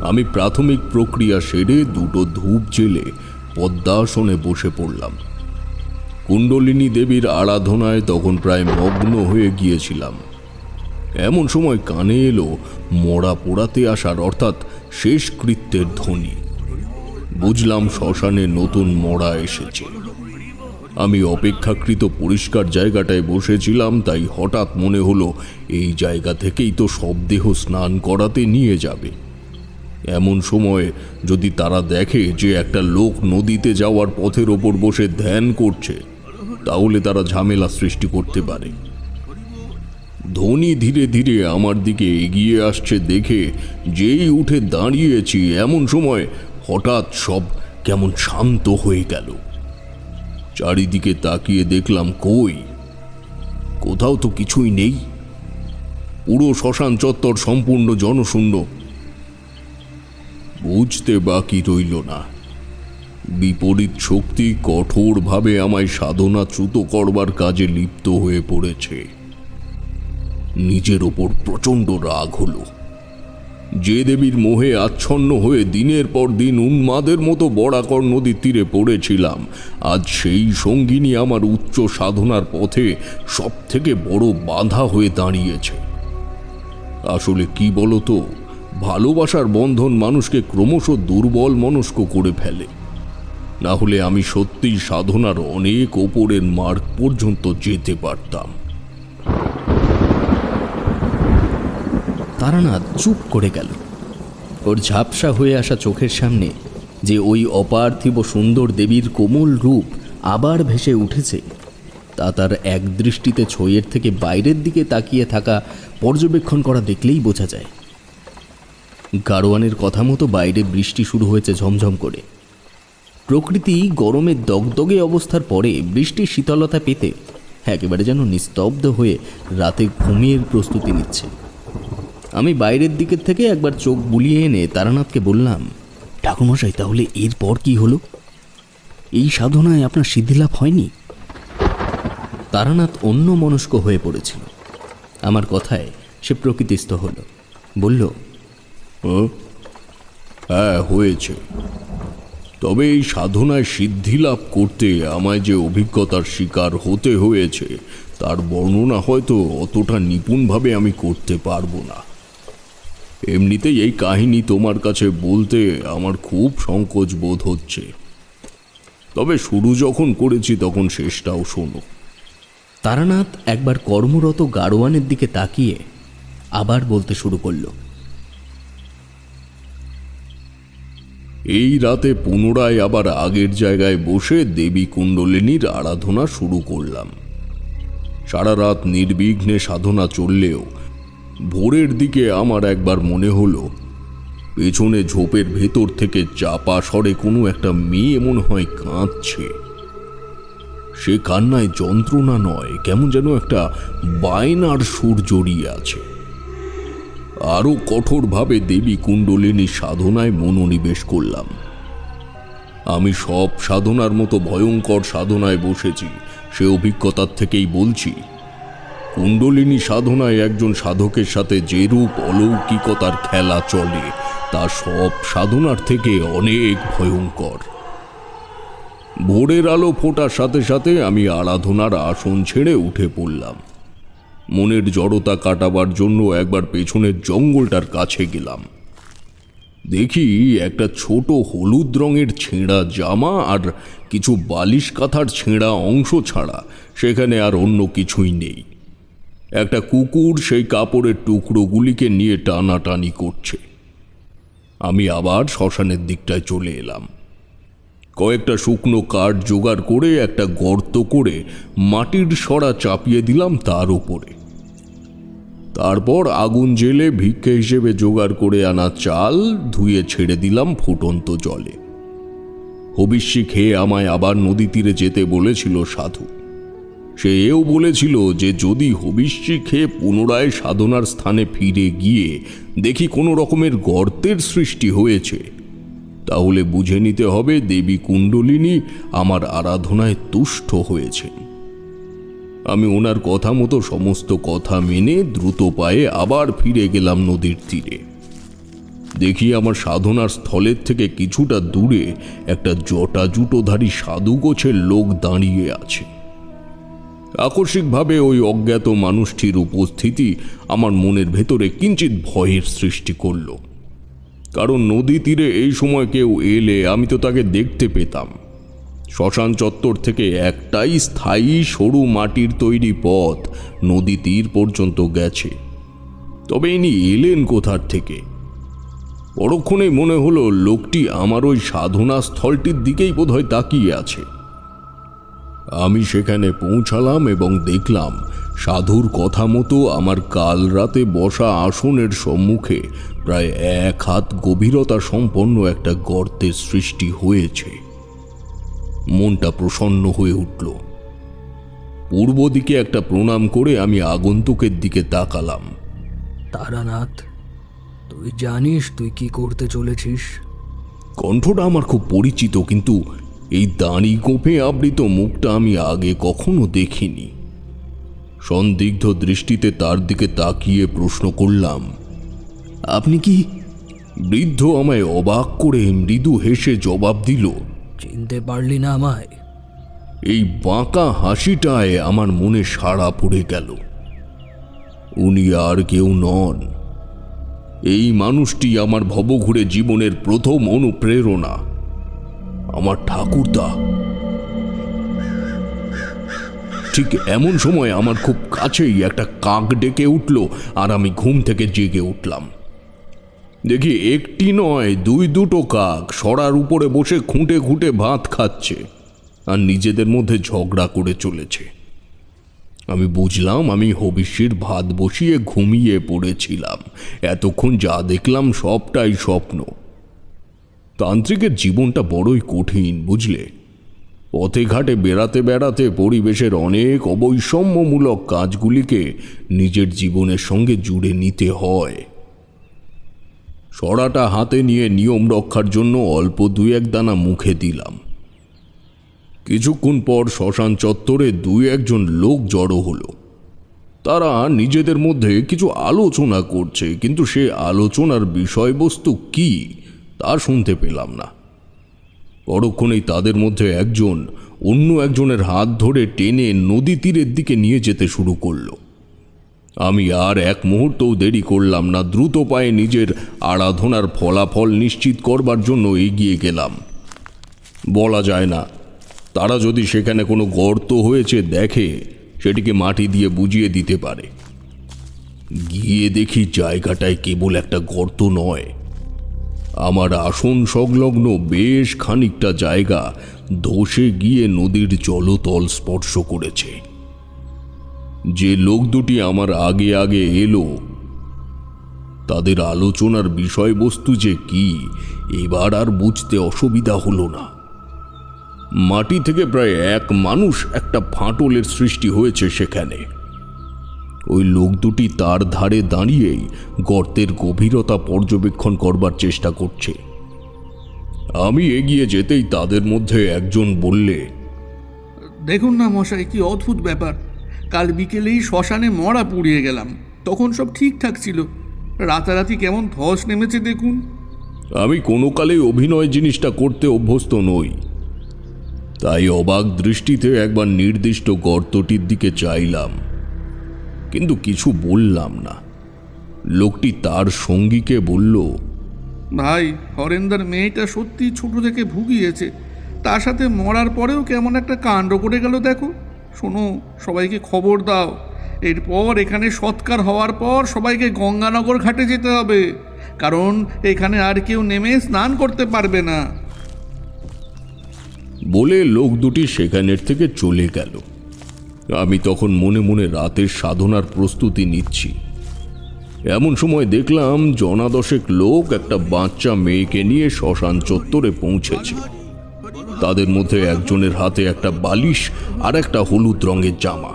[SPEAKER 2] আমি প্রাথমিক প্রক্রিয়া সেরে দুটো ধূপ জেলে পদ্মাসনে বসে পড়লাম। কুণ্ডলিনী দেবীর আরাধনায় তখন প্রায় মগ্ন হয়ে গিয়েছিলাম। এমন সময় কানে এলো মরা পোড়াতে আসার অর্থাৎ শেষকৃত্যের ধ্বনি। বুঝলাম শ্মশানে নতুন মরা এসেছে। আমি অপেক্ষাকৃত পরিষ্কার জায়গাটায় বসেছিলাম, তাই হঠাৎ মনে হলো এই জায়গা থেকেই তো সব দেহ স্নান করাতে নিয়ে যাবে। এমন সময় যদি তারা দেখে যে একটা লোক নদীতে যাওয়ার পথের ওপর বসে ধ্যান করছে, তাহলে তারা ঝামেলা সৃষ্টি করতে পারে। ধ্বনি ধীরে ধীরে আমার দিকে এগিয়ে আসছে দেখে যেই উঠে দাঁড়িয়েছি, এমন সময় হঠাৎ সব কেমন শান্ত হয়ে গেল। চারিদিকে তাকিয়ে দেখলাম কই, কোথাও তো কিছুই নেই। পুরো শ্মশান চত্বর সম্পূর্ণ জনশূন্য। বুঝতে বাকি রইল না, বিপরীত শক্তি কঠোরভাবে আমায় সাধনাচ্যুত করবার কাজে লিপ্ত হয়ে পড়েছে। নিজের ওপর প্রচণ্ড রাগ হলো। যে দেবীর মোহে আচ্ছন্ন হয়ে দিনের পর দিন উন্মাদের মতো বরাকর নদীর তীরে পড়েছিলাম, আজ সেই সঙ্গিনী আমার উচ্চ সাধনার পথে সব থেকে বড় বাধা হয়ে দাঁড়িয়েছে। আসলে কি বলতো, ভালোবাসার বন্ধন মানুষকে ক্রমশ দুর্বল মনস্ক করে ফেলে। না হলে আমি সত্যিই সাধনার অনেক ওপরের মার্গ পর্যন্ত যেতে পারতাম।
[SPEAKER 1] তারানাথ চুপ করে গেল। ওর ঝাপসা হয়ে আসা চোখের সামনে যে ওই অপার্থিব সুন্দর দেবীর কোমল রূপ আবার ভেসে উঠেছে, তা তার এক দৃষ্টিতে ছইয়ের থেকে বাইরের দিকে তাকিয়ে থাকা পর্যবেক্ষণ করা দেখলেই বোঝা যায়। গাড়োয়ানের কথা মতো বাইরে বৃষ্টি শুরু হয়েছে ঝমঝম করে। প্রকৃতি গরমে দগদগে অবস্থার পরে বৃষ্টির শীতলতা পেতে একেবারে যেন নিস্তব্ধ হয়ে রাতে ঘুমিয়ে প্রস্তুতি নিচ্ছে। আমি বাইরের দিকের থেকে একবার চোখ বুলিয়ে এনে তারানাথকে বললাম, ঠাকুরমশাই, তাহলে এরপর কি হলো? এই সাধনায় আপনার সিদ্ধিলাভ হয়নি? তারানাথ অন্য মনস্ক হয়ে পড়েছিল। আমার কথায় সে প্রকৃতিস্থ হলো, বলল,
[SPEAKER 2] হ্যাঁ হয়েছে, তবে এই সাধনায় সিদ্ধি লাভ করতে আমায় যে অভিজ্ঞতার শিকার হতে হয়েছে তার বর্ণনা হয়তো অতটা নিপুণভাবে আমি করতে পারবো না। এমনিতেই এই কাহিনী তোমার কাছে বলতে আমার খুব সংকোচ বোধ হচ্ছে, তবে শুরু যখন করেছি তখন শেষটাও শোনো।
[SPEAKER 1] তারানাথ একবার কর্মরত গাড়োয়ানের দিকে তাকিয়ে আবার বলতে শুরু করল,
[SPEAKER 2] এই রাতে পুনরায় আবার আগের জায়গায় বসে দেবী কুণ্ডলিনীর আরাধনা শুরু করলাম। সারা রাত নির্বিঘ্নে সাধনা চললেও ভোরের দিকে আমার একবার মনে হলো পেছনে ঝোপের ভেতর থেকে চাপা স্বরে কোনো একটা মেয়ে মনে হয় কাঁদছে। সে কান্নায় যন্ত্রণা নয়, কেমন যেন একটা বায়নার সুর জড়িয়ে আছে। আরো কঠোরভাবে দেবী কুণ্ডলিনী সাধনায় মনোনিবেশ করলাম। আমি সব সাধনার মতো ভয়ঙ্কর সাধনায় বসেছি, সে অভিজ্ঞতার থেকেই বলছি। কুণ্ডলিনী সাধনায় একজন সাধকের সাথে যেরূপ অলৌকিকতার খেলা চলে তা সব সাধনার থেকে অনেক ভয়ঙ্কর। ভোরের আলো ফোটার সাথে সাথে আমি আরাধনার আসন ছেড়ে উঠে পড়লাম। মনের জড়তা কাটাবার জন্য একবার পেছনের জঙ্গলটার কাছে গেলাম। দেখি একটা ছোট হলুদ রঙের ছেঁড়া জামা আর কিছু বালিশ কাঁথার ছেঁড়া অংশ ছাড়া সেখানে আর অন্য কিছুই নেই। একটা কুকুর সেই কাপড়ের টুকরোগুলিকে নিয়ে টানাটানি করছে। আমি আবার শ্মশানের দিকটায় চলে এলাম। কয়েকটা শুকনো কাঠ জোগাড় করে একটা গর্ত করে মাটির সরা চাপিয়ে দিলাম তার উপরে। তারপর আগুন জেলে ভিক্ষে হিসেবে জোগাড় করে আনা চাল ধুয়ে ছেড়ে দিলাম ফুটন্ত জলে। হবিষ্যি খেয়ে আমায় আবার নদী তীরে যেতে বলেছিল সাধু। সে এও বলেছিল যে যদি হবিষ্যি খেয়ে পুনরায় সাধনার স্থানে ফিরে গিয়ে দেখি কোনো রকমের গর্তের সৃষ্টি হয়েছে, তাহলে বুঝে নিতে হবে দেবী কুণ্ডলিনী আমার আরাধনায় তুষ্ট হয়েছেন। আমি ওনার কথা মতো সমস্ত কথা মেনে দ্রুত পায়ে আবার ফিরে গেলাম নদীর তীরে। দেখি আমার সাধনার স্থলের থেকে কিছুটা দূরে একটা জটা জুটোধারী সাধু গোছের লোক দাঁড়িয়ে আছে। আকস্মিকভাবে ওই অজ্ঞাত মানুষটির উপস্থিতি আমার মনের ভেতরে কিঞ্চিৎ ভয়ের সৃষ্টি করল। কারণ নদী তীরে এই সময় কেউ এলে আমি তো তাকে দেখতে পেতাম। শ্মশান চত্বর থেকে একটাই স্থায়ী সরু মাটির তৈরি পথ নদী তীর পর্যন্ত গেছে। তবে ইনি এলেন কোথার থেকে? পরক্ষণে মনে হলো লোকটি আমার ওই সাধনা স্থলটির দিকেই বোধহয় তাকিয়ে আছে। আমি সেখানে পৌঁছালাম এবং দেখলাম সাধুর কথা মতো আমার কাল রাতে বসা আসনের সম্মুখে প্রায় 1 হাত গভীরতা সম্পন্ন একটা গর্তের সৃষ্টি হয়েছে। মনটা প্রসন্ন হয়ে উঠল। পূর্ব দিকে একটা প্রণাম করে আমি আগন্তুকের দিকে তাকালাম।
[SPEAKER 6] তারানাথ, তুই জানিস তুই কি করতে চলেছিস?
[SPEAKER 2] কণ্ঠটা আমার খুব পরিচিত, কিন্তু এই দাঁড়ি গোঁফে আবৃত মুখটা আমি আগে কখনো দেখিনি। সন্দিগ্ধ দৃষ্টিতে তার দিকে তাকিয়ে প্রশ্ন করলাম,
[SPEAKER 1] আপনি কি?
[SPEAKER 2] বৃদ্ধ আমায় অবাক করে মৃদু হেসে জবাব দিল,
[SPEAKER 6] চিনতে পারলি না আমায়?
[SPEAKER 2] এই বাঁকা হাসিটায় আমার মনে সাড়া পড়ে গেল। উনি আর কেউ নন, এই মানুষটি আমার ভবঘুরে জীবনের প্রথম অনুপ্রেরণা, আমার ঠাকুরদা। ঠিক এমন সময় আমার খুব কাছেই একটা কাক ডেকে উঠল আর আমি ঘুম থেকে জেগে উঠলাম। দেখি একটি নয় 2-2টো কাক সরার উপরে বসে খুঁটে খুঁটে ভাত খাচ্ছে আর নিজেদের মধ্যে ঝগড়া করে চলেছে। আমি বুঝলাম আমি হবিষ্যির ভাত বসিয়ে ঘুমিয়ে পড়েছিলাম। এতক্ষণ যা দেখলাম সবটাই স্বপ্ন। তান্ত্রিকের জীবনটা বড়ই কঠিন, বুঝলে। পথে ঘাটে বেড়াতে বেড়াতে পরিবেশের অনেক অবৈষম্যমূলক কাজগুলিকে নিজের জীবনের সঙ্গে জুড়ে নিতে হয়। সরাটা হাতে নিয়ে নিয়ম রক্ষার জন্য অল্প 2-1 দানা মুখে দিলাম। কিছুক্ষণ পর শ্মশান চত্বরে 2-1 জন লোক জড়ো হলো। তারা নিজেদের মধ্যে কিছু আলোচনা করছে, কিন্তু সে আলোচনার বিষয়বস্তু কি তা শুনতে পেলাম না। পরক্ষণেই তাদের মধ্যে একজন অন্য একজনের হাত ধরে টেনে নদী তীরের দিকে নিয়ে যেতে শুরু করলো। আমি আর এক মুহূর্তও দেরি করলাম না, দ্রুত পায়ে নিজের আরাধনার ফলাফল নিশ্চিত করবার জন্য এগিয়ে গেলাম। বলা যায় না, তারা যদি সেখানে কোনো গর্ত হয়েছে দেখে সেটিকে মাটি দিয়ে বুঝিয়ে দিতে পারে। গিয়ে দেখি জায়গাটায় কেবল একটা গর্ত নয়, আমার আসন সংলগ্ন বেশ খানিকটা জায়গা ধসে গিয়ে নদীর জলতল স্পর্শ করেছে। যে লোক দুটি আমার আগে আগে এলো, তাদের আলোচনার বিষয়বস্তু যে কি এবার আর বুঝতে অসুবিধা হলো না। মাটি থেকে প্রায় এক মানুষ একটা ফাটলের সৃষ্টি হয়েছে সেখানে। ওই লোক দুটি তার ধারে দাঁড়িয়েই গর্তের গভীরতা পর্যবেক্ষণ করবার চেষ্টা করছে। আমি এগিয়ে যেতেই তাদের মধ্যে একজন বললে,
[SPEAKER 7] দেখুন না মশাই, কি অদ্ভুত ব্যাপার। কাল বিকেলেই শ্মশানে মরা পুড়িয়ে গেলাম, তখন সব ঠিকঠাক ছিল। রাতারাতি কেমন ধস নেমেছে দেখুন।
[SPEAKER 2] আমি কোনো কালেই অভিনয় জিনিসটা করতে অভ্যস্ত নই, তাই অবাক দৃষ্টিতে একবার নির্দিষ্ট গর্তটির দিকে চাইলাম, কিন্তু কিছু বললাম না। লোকটি তার সঙ্গীকে বলল,
[SPEAKER 7] ভাই, হরেন্দার মেয়েটা সত্যি ছোট থেকে ভুগিয়েছে, তার সাথে মরার পরেও কেমন একটা কাণ্ড করে গেল দেখো। শোনো, সবাইকে খবর দাও, এরপর এখানে সৎকার হওয়ার পর সবাইকে গঙ্গানগর ঘাটে যেতে হবে, কারণ এখানে আর কেউ নেমে স্নান করতে পারবে না।
[SPEAKER 2] বলে লোক দুটি সেখানের থেকে চলে গেল। আমি তখন মনে মনে রাতের সাধনার প্রস্তুতি নিচ্ছি। এমন সময় দেখলাম জনাদশেক লোক একটা বাচ্চা মেয়েকে নিয়ে শ্মশান চত্বরে পৌঁছেছে। তাদের মধ্যে একজনের হাতে একটা বালিশ আর একটা হলুদ রঙের জামা।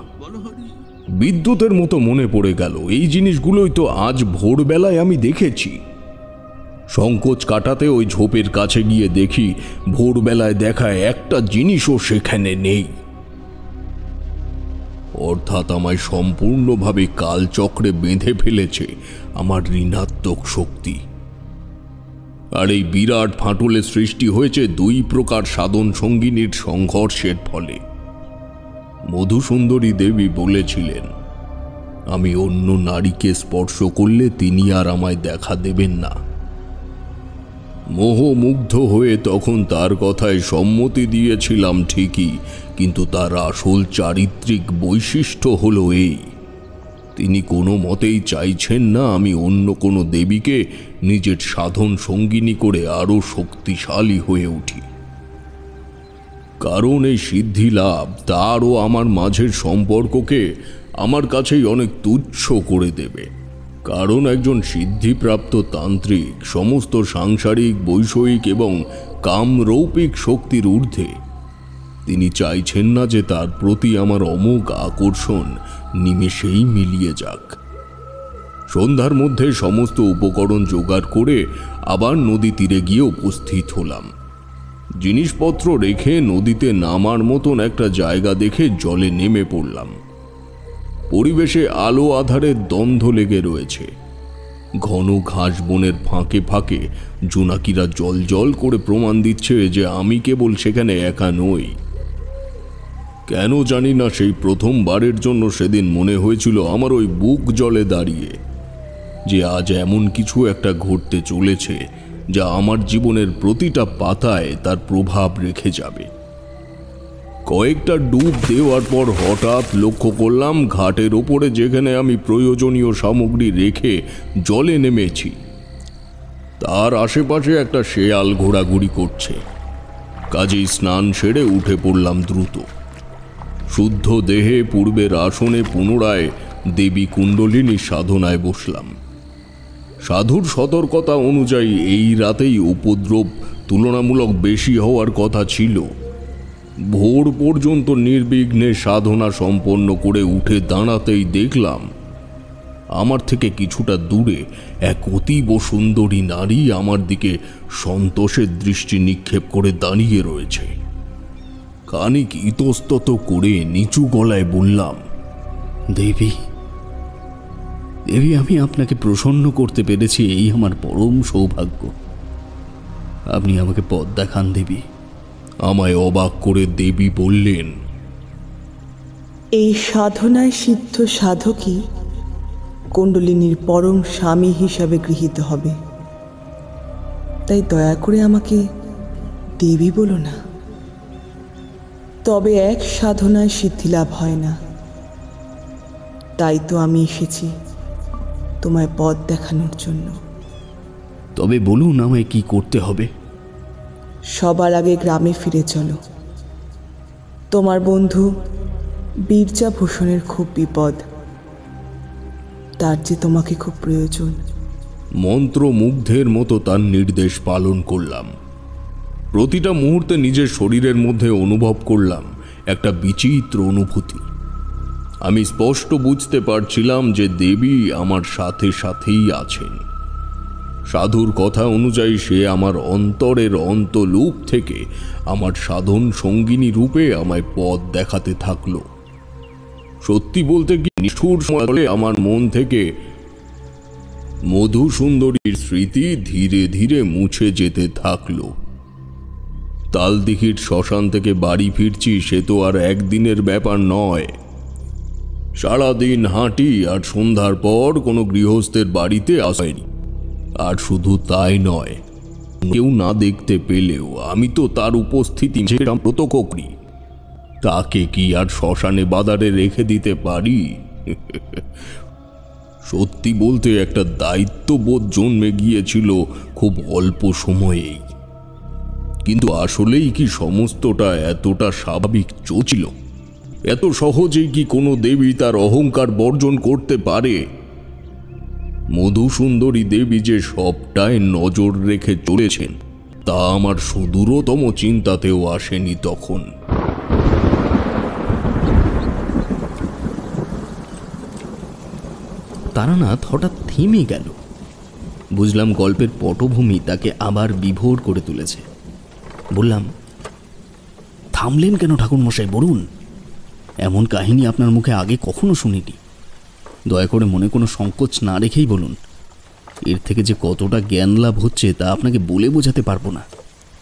[SPEAKER 2] বিদ্যুতের মতো মনে পড়ে গেল, এই জিনিসগুলোই তো আজ ভোরবেলায় আমি দেখেছি। সংকোচ কাটাতে ওই ঝোপের কাছে গিয়ে দেখি ভোরবেলায় দেখা একটা জিনিসও সেখানে নেই। অর্থাৎ আমায় সম্পূর্ণভাবে কালচক্রে বেঁধে ফেলেছে আমার ঋণাত্মক শক্তি। আর এই বিরাট ফাটলের সৃষ্টি হয়েছে দুই প্রকার সাধন সঙ্গিনীর সংঘর্ষের ফলে। মধুসুন্দরী দেবী বলেছিলেন, আমি অন্য নারীকে স্পর্শ করলে তিনি আর আমায় দেখা দেবেন না। মোহমুগ্ধ হয়ে তখন তার কথায় সম্মতি দিয়েছিলাম ঠিকই, কিন্তু তার আসল চারিত্রিক বৈশিষ্ট্য হলো এই, তিনি কোনো মতেই চাইছেন না আমি অন্য কোনো দেবীকে নিজের সাধন সঙ্গিনী করে আরো শক্তিশালী হয়ে উঠি। কারণ এই সিদ্ধি লাভ তার ও আমার মাঝের সম্পর্ককে আমার কাছেই অনেক তুচ্ছ করে দেবে। কারণ একজন সিদ্ধিপ্রাপ্ত তান্ত্রিক সমস্ত সাংসারিক, বৈষয়িক এবং কামরৌপিক শক্তির ঊর্ধ্বে। তিনি চাইছেন না যে তার প্রতি আমার অমোঘ আকর্ষণ নিমেষেই মিলিয়ে যাক। সন্ধ্যার মধ্যে সমস্ত উপকরণ জোগাড় করে আবার নদী তীরে গিয়ে উপস্থিত হলাম। জিনিসপত্র রেখে নদীতে নামার মতন একটা জায়গা দেখে জলে নেমে পড়লাম। পরিবেশে আলো আধারের দ্বন্দ্ব লেগে রয়েছে। ঘন ঘাস বনের ফাঁকে ফাঁকে জোনাকিরা জল জল করে প্রমাণ দিচ্ছে যে আমি কেবল সেখানে একা নই। কেন জানি না সেই প্রথমবারের জন্য সেদিন মনে হয়েছিল আমার ওই বুক জলে দাঁড়িয়ে যে আজ এমন কিছু একটা ঘটতে চলেছে যা আমার জীবনের প্রতিটা পাতায় তার প্রভাব রেখে যাবে। কয়েকটা ডুব দেওয়ার পর হঠাৎ লক্ষ্য করলাম ঘাটের ওপরে যেখানে আমি প্রয়োজনীয় সামগ্রী রেখে জলে নেমেছি তার আশেপাশে একটা শেয়াল ঘোরাঘুরি করছে। কাজেই স্নান সেরে উঠে পড়লাম দ্রুত। শুদ্ধ দেহে পূর্বের আসনে পুনরায় দেবী কুণ্ডলিনী সাধনায় বসলাম। সাধুর সতর্কতা অনুযায়ী এই রাতেই উপদ্রব তুলনামূলক বেশি হওয়ার কথা ছিল। ভোর পর্যন্ত নির্বিঘ্নে সাধনা সম্পন্ন করে উঠে দাঁড়াতেই দেখলাম আমার থেকে কিছুটা দূরে এক অতীব সুন্দরী নারী আমার দিকে সন্তোষের দৃষ্টি নিক্ষেপ করে দাঁড়িয়ে রয়েছে। খানিক ইতস্তত করে নিচু গলায় বললাম,
[SPEAKER 1] দেবী, দেবী, আমি আপনাকে প্রসন্ন করতে পেরেছি, এই আমার পরম সৌভাগ্য। আপনি আমাকে পথ দেখান দেবী।
[SPEAKER 2] আমায় অবাক করে দেবী বললেন,
[SPEAKER 4] এই সাধনায় সিদ্ধ সাধকই কুণ্ডলিনীর পরম স্বামী হিসাবে গৃহীত হবে। তাই দয়া করে আমাকে দেবী বলো না। তবে এক সাধনায় সিদ্ধি লাভ হয় না। তাই তো আমি এসেছি তোমায় পথ দেখানোর জন্য।
[SPEAKER 1] তবে বলুন আমায় কি করতে হবে।
[SPEAKER 4] সবার আগে গ্রামে ফিরে চলো। তোমার বন্ধু বীরজাভূষণের খুব বিপদ, তার যে তোমাকে খুব প্রয়োজন।
[SPEAKER 2] মন্ত্রমুগ্ধের মতো তার নির্দেশ পালন করলাম। প্রতিটা মুহূর্তে নিজের শরীরের মধ্যে অনুভব করলাম একটা বিচিত্র অনুভূতি। আমি স্পষ্ট বুঝতে পারছিলাম যে দেবী আমার সাথে সাথেই আছেন। সাধুর কথা অনুযায়ী সে আমার অন্তরের অন্তলূপ থেকে আমার সাধন সঙ্গিনী রূপে আমায় পথ দেখাতে থাকলো। সত্যি বলতে কি, নিষ্ঠুর সময়ে আমার মন থেকে মধুসুন্দরীর স্মৃতি ধীরে ধীরে মুছে যেতে থাকলো। তালদিঘির শ্মশান থেকে বাড়ি ফিরছি, সে তো আর একদিনের ব্যাপার নয়। সারাদিন হাঁটি আর সন্ধ্যার পর কোনো গৃহস্থের বাড়িতে আসেনি। আর শুধু তাই নয়, কেউ না দেখতে পেলেও আমি তো তার উপস্থিতি প্রত্যক্ষ করি। তাকে কি আর শ্মশানে বাজারে রেখে দিতে পারি? সত্যি বলতে একটা দায়িত্ববোধ জন্মে গিয়েছিল খুব অল্প সময়েই। কিন্তু আসলেই কি সমস্তটা এতটা স্বাভাবিক চলছিল? এত সহজেই কি কোনো দেবী তার অহংকার বর্জন করতে পারে? মধুসুন্দরী দেবী যে সবটায় নজর রেখে চলেছেন তা আমার সুদূরতম চিন্তাতেও আসেনি তখন।
[SPEAKER 1] তারানাথ হঠাৎ থেমে গেল। বুঝলাম গল্পের পটভূমি তাকে আবার বিভোর করে তুলেছে। বললাম, থামলেন কেন ঠাকুরমশাই, বলুন। এমন কাহিনী আপনার মুখে আগে কখনো শুনিনি। দয়া করে মনে কোনো সংকোচ না রেখেই বলুন। এর থেকে যে কতটা জ্ঞান লাভ হচ্ছে তা আপনাকে বলে বোঝাতে পারবো না।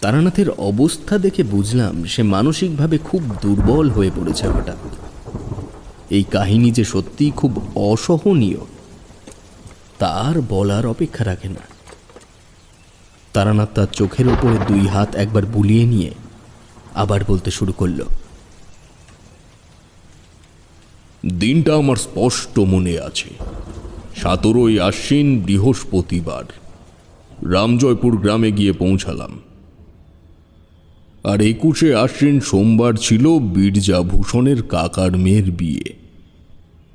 [SPEAKER 1] তারানাথের অবস্থা দেখে বুঝলাম সে মানসিকভাবে খুব দুর্বল হয়ে পড়েছে হঠাৎ। এই কাহিনী যে সত্যিই খুব অসহনীয় তার বলার অপেক্ষা রাখে না। তারানাথ তার চোখের ওপরে দুই হাত একবার বুলিয়ে নিয়ে আবার বলতে শুরু করল।
[SPEAKER 2] দিনটা আমার স্পষ্ট মনে আছে। 17ই আশ্বিন, বৃহস্পতিবার। রামজয়পুর গ্রামে গিয়ে পৌঁছালাম। আর 21শে আশ্বিন সোমবার ছিল বীরজাভূষণের কাকার মেয়ের বিয়ে।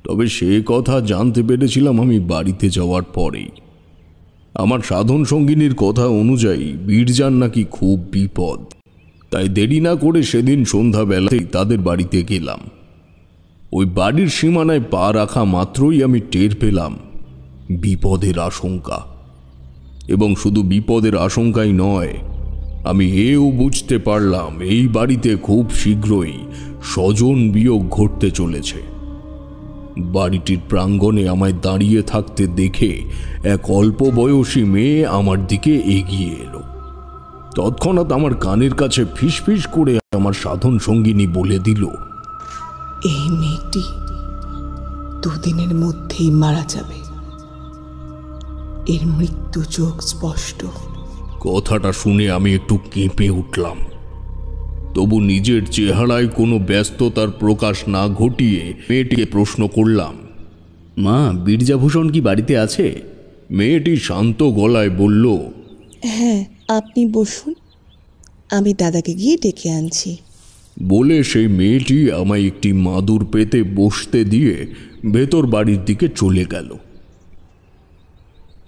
[SPEAKER 2] তবে সে কথা জানতে পেরেছিলাম আমি বাড়িতে যাওয়ার পরেই। আমার সাধন সঙ্গিনীর কথা অনুযায়ী বীরজার নাকি খুব বিপদ। তাই দেরি না করে সেদিন সন্ধ্যাবেলাতেই তাদের বাড়িতে গেলাম। ওই বাড়ির সীমানায় পা রাখা মাত্রই আমি টের পেলাম বিপদের আশঙ্কা। এবং শুধু বিপদের আশঙ্কাই নয়, আমি এও বুঝতে পারলাম এই বাড়িতে খুব শীঘ্রই স্বজন বিয়োগ ঘটতে চলেছে। বাড়িটির প্রাঙ্গণে আমায় দাঁড়িয়ে থাকতে দেখে এক অল্প বয়সী মেয়ে আমার দিকে এগিয়ে এলো। তৎক্ষণাৎ আমার কানের কাছে ফিসফিস করে আমার সাধন সঙ্গিনী বলে দিল,
[SPEAKER 4] এই মেয়েটি দুদিনের মধ্যেই মারা যাবে, এর মৃত্যু যোগ স্পষ্ট।
[SPEAKER 2] কথাটা শুনে আমি একটু কেঁপে উঠলাম। তবু নিজের চেহারায় কোনো ব্যস্ততার প্রকাশ না ঘটিয়ে মেয়েটিকে প্রশ্ন করলাম,
[SPEAKER 1] মা, বীরজাভূষণ কি বাড়িতে আছে?
[SPEAKER 2] মেয়েটি শান্ত গলায় বলল,
[SPEAKER 8] হ্যাঁ, আপনি বসুন, আমি দাদাকে গিয়ে ডেকে আনছি।
[SPEAKER 2] বলে সেই মেয়েটি আমায় একটি মাদুর পেতে বসতে দিয়ে ভেতর বাড়ির দিকে চলে গেল।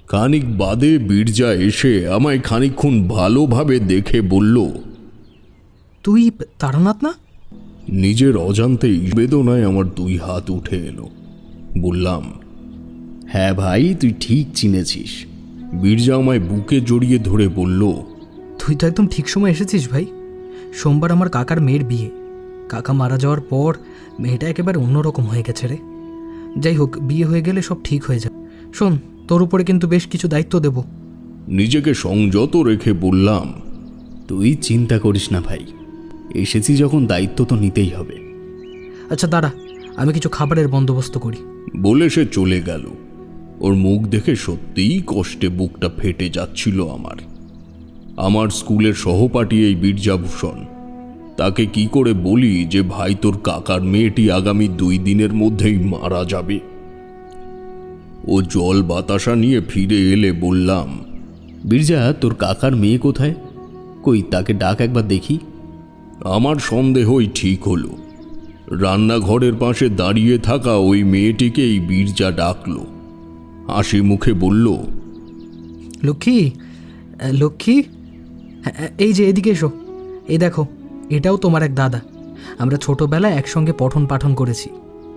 [SPEAKER 2] খানিক বাদে বীরজা এসে আমায় খানিকক্ষণ ভালোভাবে দেখে বলল,
[SPEAKER 6] তুই তারানাথ না?
[SPEAKER 2] নিজের অজান্তেই বেদনায় আমার দুই হাত উঠে এলো। বললাম,
[SPEAKER 1] হ্যাঁ ভাই, তুই ঠিক চিনেছিস।
[SPEAKER 2] বীরজা আমায় বুকে জড়িয়ে ধরে বলল,
[SPEAKER 6] তুই তো একদম ঠিক সময় এসেছিস ভাই। সোমবার আমার কাকার মেয়ের বিয়ে। কাকা মারা যাওয়ার পর মেয়েটা একেবারে অন্যরকম হয়ে গেছে রে। যাই হোক, বিয়ে হয়ে গেলে সব ঠিক হয়ে যাবে। শোন, তোর উপরে কিন্তু বেশ কিছু দায়িত্ব দেব।
[SPEAKER 2] নিজেকে সংযত রেখে বললাম,
[SPEAKER 1] তুই চিন্তা করিস না ভাই, এসেছি যখন দায়িত্ব তো নিতেই হবে।
[SPEAKER 6] আচ্ছা দাঁড়া, আমি কিছু খাবারের বন্দোবস্ত করি।
[SPEAKER 2] বলে সে চলে গেল। ওর মুখ দেখে সত্যিই কষ্টে বুকটা ফেটে যাচ্ছিল আমার। আমার স্কুলের সহপাঠী এই বীরজাভূষণ, তাকে কি করে বলি যে ভাই, তোর কাকার মেয়েটি আগামী 2 দিনের মধ্যেই মারা যাবে। ও জল বাতাসা নিয়ে ফিরে এলে বললাম,
[SPEAKER 1] বীরজা, তোর কাকার মেয়ে কোথায়? কই তাকে ডাক একবার দেখি।
[SPEAKER 2] আমার সন্দেহই ঠিক হলো। রান্নাঘরের পাশে দাঁড়িয়ে থাকা ওই মেয়েটিকেই বীরজা ডাকল। হাসি মুখে বলল,
[SPEAKER 6] লক্ষ্মী, লক্ষ্মী, এই যে এদিকে এসো। এই দেখো, এটাও তোমার এক দাদা। আমরা ছোটবেলায় একসঙ্গে পঠন পাঠন করেছি।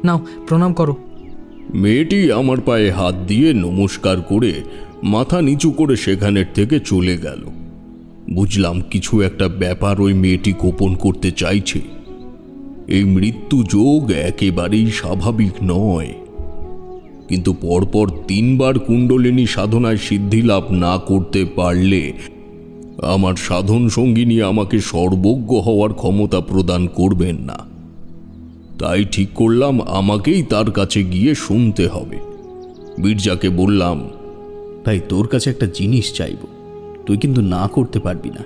[SPEAKER 6] নাও প্রণাম করো।
[SPEAKER 2] মেয়েটি আমার পায়ে হাত দিয়ে নমস্কার করে মাথা নিচু করে সেখানের থেকে চলে গেল। বুঝলাম কিছু একটা ব্যাপার ওই মেয়েটি গোপন করতে চাইছে। এই মৃত্যু যোগ একেবারেই স্বাভাবিক নয়। কিন্তু পরপর 3 বার কুণ্ডলিনী সাধনায় সিদ্ধি লাভ না করতে পারলে আমার সাধন সঙ্গিনী আমাকে সর্বজ্ঞ হওয়ার ক্ষমতা প্রদান করবেন না। তাই ঠিক করলাম আমাকেই তার কাছে গিয়ে শুনতে হবে। বীরজাকে বললাম,
[SPEAKER 1] ভাই, তোর কাছে একটা জিনিস চাইব, তুই কিন্তু না করতে পারবি না।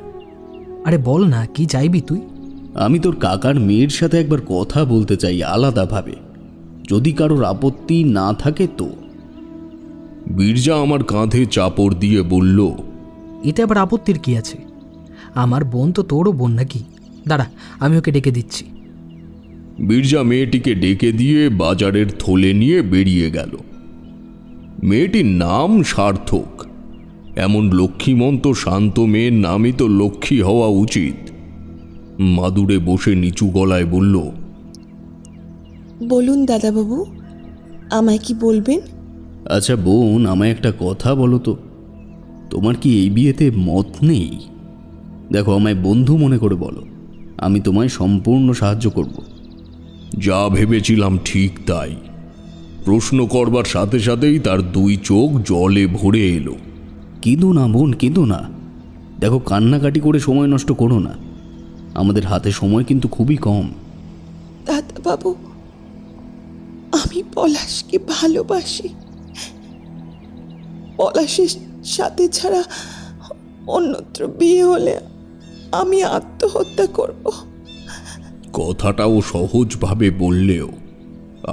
[SPEAKER 6] আরে বল না, কি চাইবি তুই?
[SPEAKER 1] আমি তোর কাকার মেয়ের সাথে একবার কথা বলতে চাই আলাদাভাবে, যদি কারোর আপত্তি না থাকে তো।
[SPEAKER 2] বীরজা আমার কাঁধে চাপড় দিয়ে বলল,
[SPEAKER 6] এটা আবার আপত্তির কি আছে? আমার বোন তো তোরও বোন নাকি? দাঁড়া, আমি ওকে ডেকে দিচ্ছি।
[SPEAKER 2] বীরজা মেয়েটিকে ডেকে দিয়ে বাজারের থলে নিয়ে বেরিয়ে গেল। মেয়েটির নাম সার্থক। এমন লক্ষ্মীমন্ত শান্ত মেয়ের নামই তো লক্ষ্মী হওয়া উচিত। মাদুরে বসে নিচু গলায় বলল,
[SPEAKER 8] বলুন দাদাবাবু, আমায় কি বলবেন?
[SPEAKER 1] আচ্ছা বোন, আমায় একটা কথা বলো তো, তোমার কি এই বিয়েতে মত নেই? দেখো, আমায় বন্ধু মনে করে বলো, আমি তোমায় সম্পূর্ণ সাহায্য করব।
[SPEAKER 2] যা ভেবেছিলাম ঠিক তাই। প্রশ্ন করবার সাথে সাথেই তার 2 চোখ জলে ভরে এলো।
[SPEAKER 1] কেঁদো না বোন, কেঁদো না। দেখো, কান্নাকাটি করে সময় নষ্ট করো না, আমাদের হাতে সময় কিন্তু খুবই কম।
[SPEAKER 8] দাদাবাবু, আমি পলাশকে ভালোবাসি। পলাশের সাথে ছাড়া অন্যত্র বিয়ে হলে আমি আত্মহত্যা করব।
[SPEAKER 2] কথাটাও সহজভাবে বললেও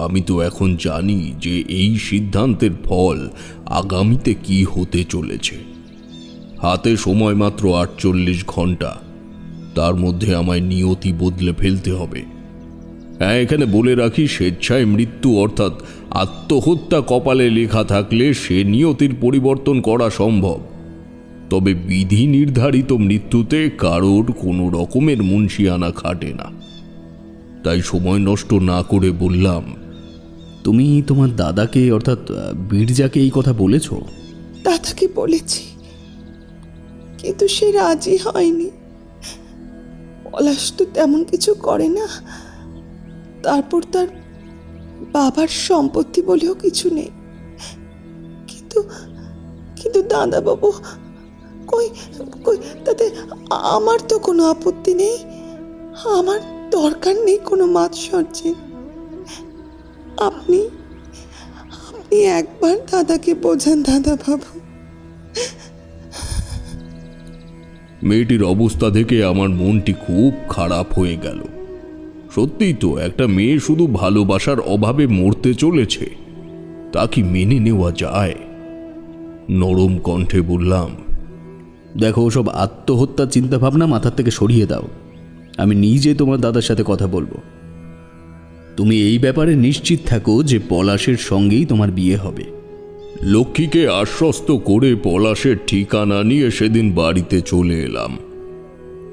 [SPEAKER 2] আমি তো এখন জানি যে এই সিদ্ধান্তের ফল আগামীতে কি হতে চলেছে। হাতে সময় মাত্র 48 ঘন্টা, তার মধ্যে আমায় নিয়তি বদলে ফেলতে হবে। হ্যাঁ, এখানে বলে রাখি, স্বেচ্ছায় মৃত্যু অর্থাৎ আত্মহত্যা কপালে লেখা থাকলে সে নিয়তির পরিবর্তন করা সম্ভব। তবে বিধি নির্ধারিত মৃত্যুতে কারোর কোনো রকমের মুনশিয়ানা খাটে না। তাই সময় নষ্ট না করে বললাম,
[SPEAKER 1] তুমি তোমার দাদাকে অর্থাৎ বীরজাকে এই কথা বলেছ?
[SPEAKER 8] দাদাকে বলেছি, কিন্তু সে রাজি হয়নি। পলাশ তো তেমন কিছু করে না, তারপর তার বাবার সম্পত্তি বলেও কিছু নেই। কিন্তু কিন্তু দাদাবাবু, কই কই তাতে আমার তো কোনো আপত্তি নেই। আমার দরকার নেই কোনো মাৎসর্যের। আপনি আপনি একবার দাদাকে বোঝান দাদাবাবু।
[SPEAKER 2] মেয়েটির অবস্থা দেখে আমার মনটি খুব খারাপ হয়ে গেল। সত্যিই তো, একটা মেয়ে শুধু ভালোবাসার অভাবে মরতে চলেছে, তা কি মেনে নেওয়া যায়? নরম কণ্ঠে বললাম,
[SPEAKER 1] দেখো, ওসব আত্মহত্যার চিন্তাভাবনা মাথার থেকে সরিয়ে দাও। আমি নিজে তোমার দাদার সাথে কথা বলবো। তুমি এই ব্যাপারে নিশ্চিত থাকো যে পলাশের সঙ্গেই তোমার বিয়ে হবে।
[SPEAKER 2] লক্ষ্মীকে আশ্বস্ত করে পলাশের ঠিকানা নিয়ে সেদিন বাড়িতে চলে এলাম,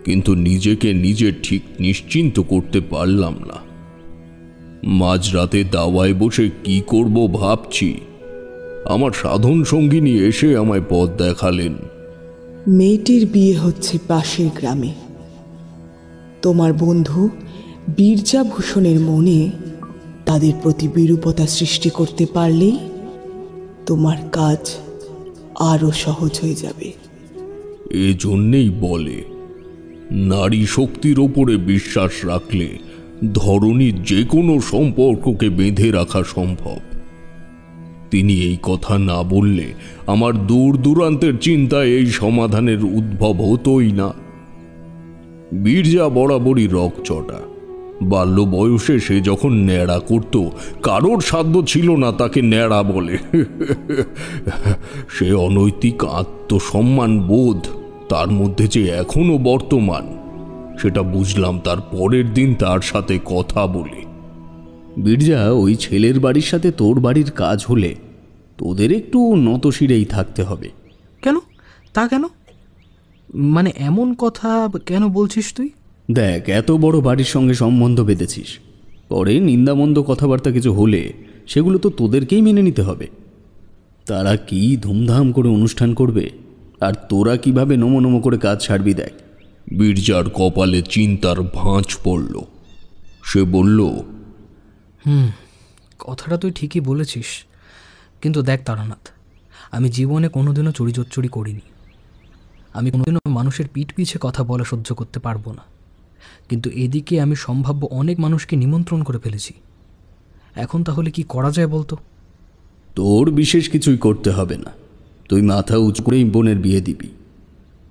[SPEAKER 2] কিন্তু নিজেকে নিজে ঠিক নিশ্চিন্ত করতে পারলাম না। মাঝরাতে দাওয়ায় বসে কি করব ভাবছি, আমার সাধন সঙ্গিনী এসে আমায় পথ দেখালেন।
[SPEAKER 4] মেয়েটির বিয়ে হচ্ছে পাশের গ্রামে। তোমার বন্ধু বীরজাভূষণের মনে তাদের প্রতি বিরূপতা সৃষ্টি করতে পারলেই তোমার কাজ আরও সহজ হয়ে যাবে।
[SPEAKER 2] এজন্যেই বলে, নারী শক্তির ওপরে বিশ্বাস রাখলে ধরনীর যে কোনো সম্পর্ককে বেঁধে রাখা সম্ভব। তিনি এই কথা না বললে আমার দূর দূরান্তের চিন্তায় এই সমাধানের উদ্ভব হতোই না। বীরজা বরাবরই রকচটা, বাল্য বয়সে সে যখন ন্যাড়া করত, কারোর সাধ্য ছিল না তাকে ন্যাড়া বলে। সে অনৈতিক আত্মসম্মান বোধ তার মধ্যে যে এখনো বর্তমান, সেটা বুঝলাম তার পরের দিন তার সাথে কথা বলে।
[SPEAKER 1] বিরজা, ওই ছেলের বাড়ির সাথে তোর বাড়ির কাজ হলে তোদের একটু নতশিরেই থাকতে হবে।
[SPEAKER 6] কেন? তা কেন? মানে এমন কথা কেন বলছিস তুই?
[SPEAKER 1] দেখ, এত বড় বাড়ির সঙ্গে সম্বন্ধ বেঁধেছিস, পরে নিন্দামন্দ কথাবার্তা কিছু হলে সেগুলো তো তোদেরকেই মেনে নিতে হবে। তারা কি ধুমধাম করে অনুষ্ঠান করবে, আর তোরা কিভাবে নমো নমো করে কাজ ছাড়বি। দেখ,
[SPEAKER 2] বিরজার কপালে চিন্তার ভাঁজ পড়ল। সে বলল,
[SPEAKER 6] কথাটা তুই ঠিকই বলেছিস, কিন্তু দেখ তারানাথ, আমি জীবনে কোনোদিনও চুরি চচ্চুরি করিনি। আমি কোনোদিনও মানুষের পিঠ পিছে কথা বলা সহ্য করতে পারবো না, কিন্তু এদিকে আমি সম্ভাব্য অনেক মানুষকে নিমন্ত্রণ করে ফেলেছি। এখন তাহলে কি করা যায় বলতো?
[SPEAKER 1] তোর বিশেষ কিছুই করতে হবে না, তুই মাথা উঁচু করেই বোনের বিয়ে দিবি।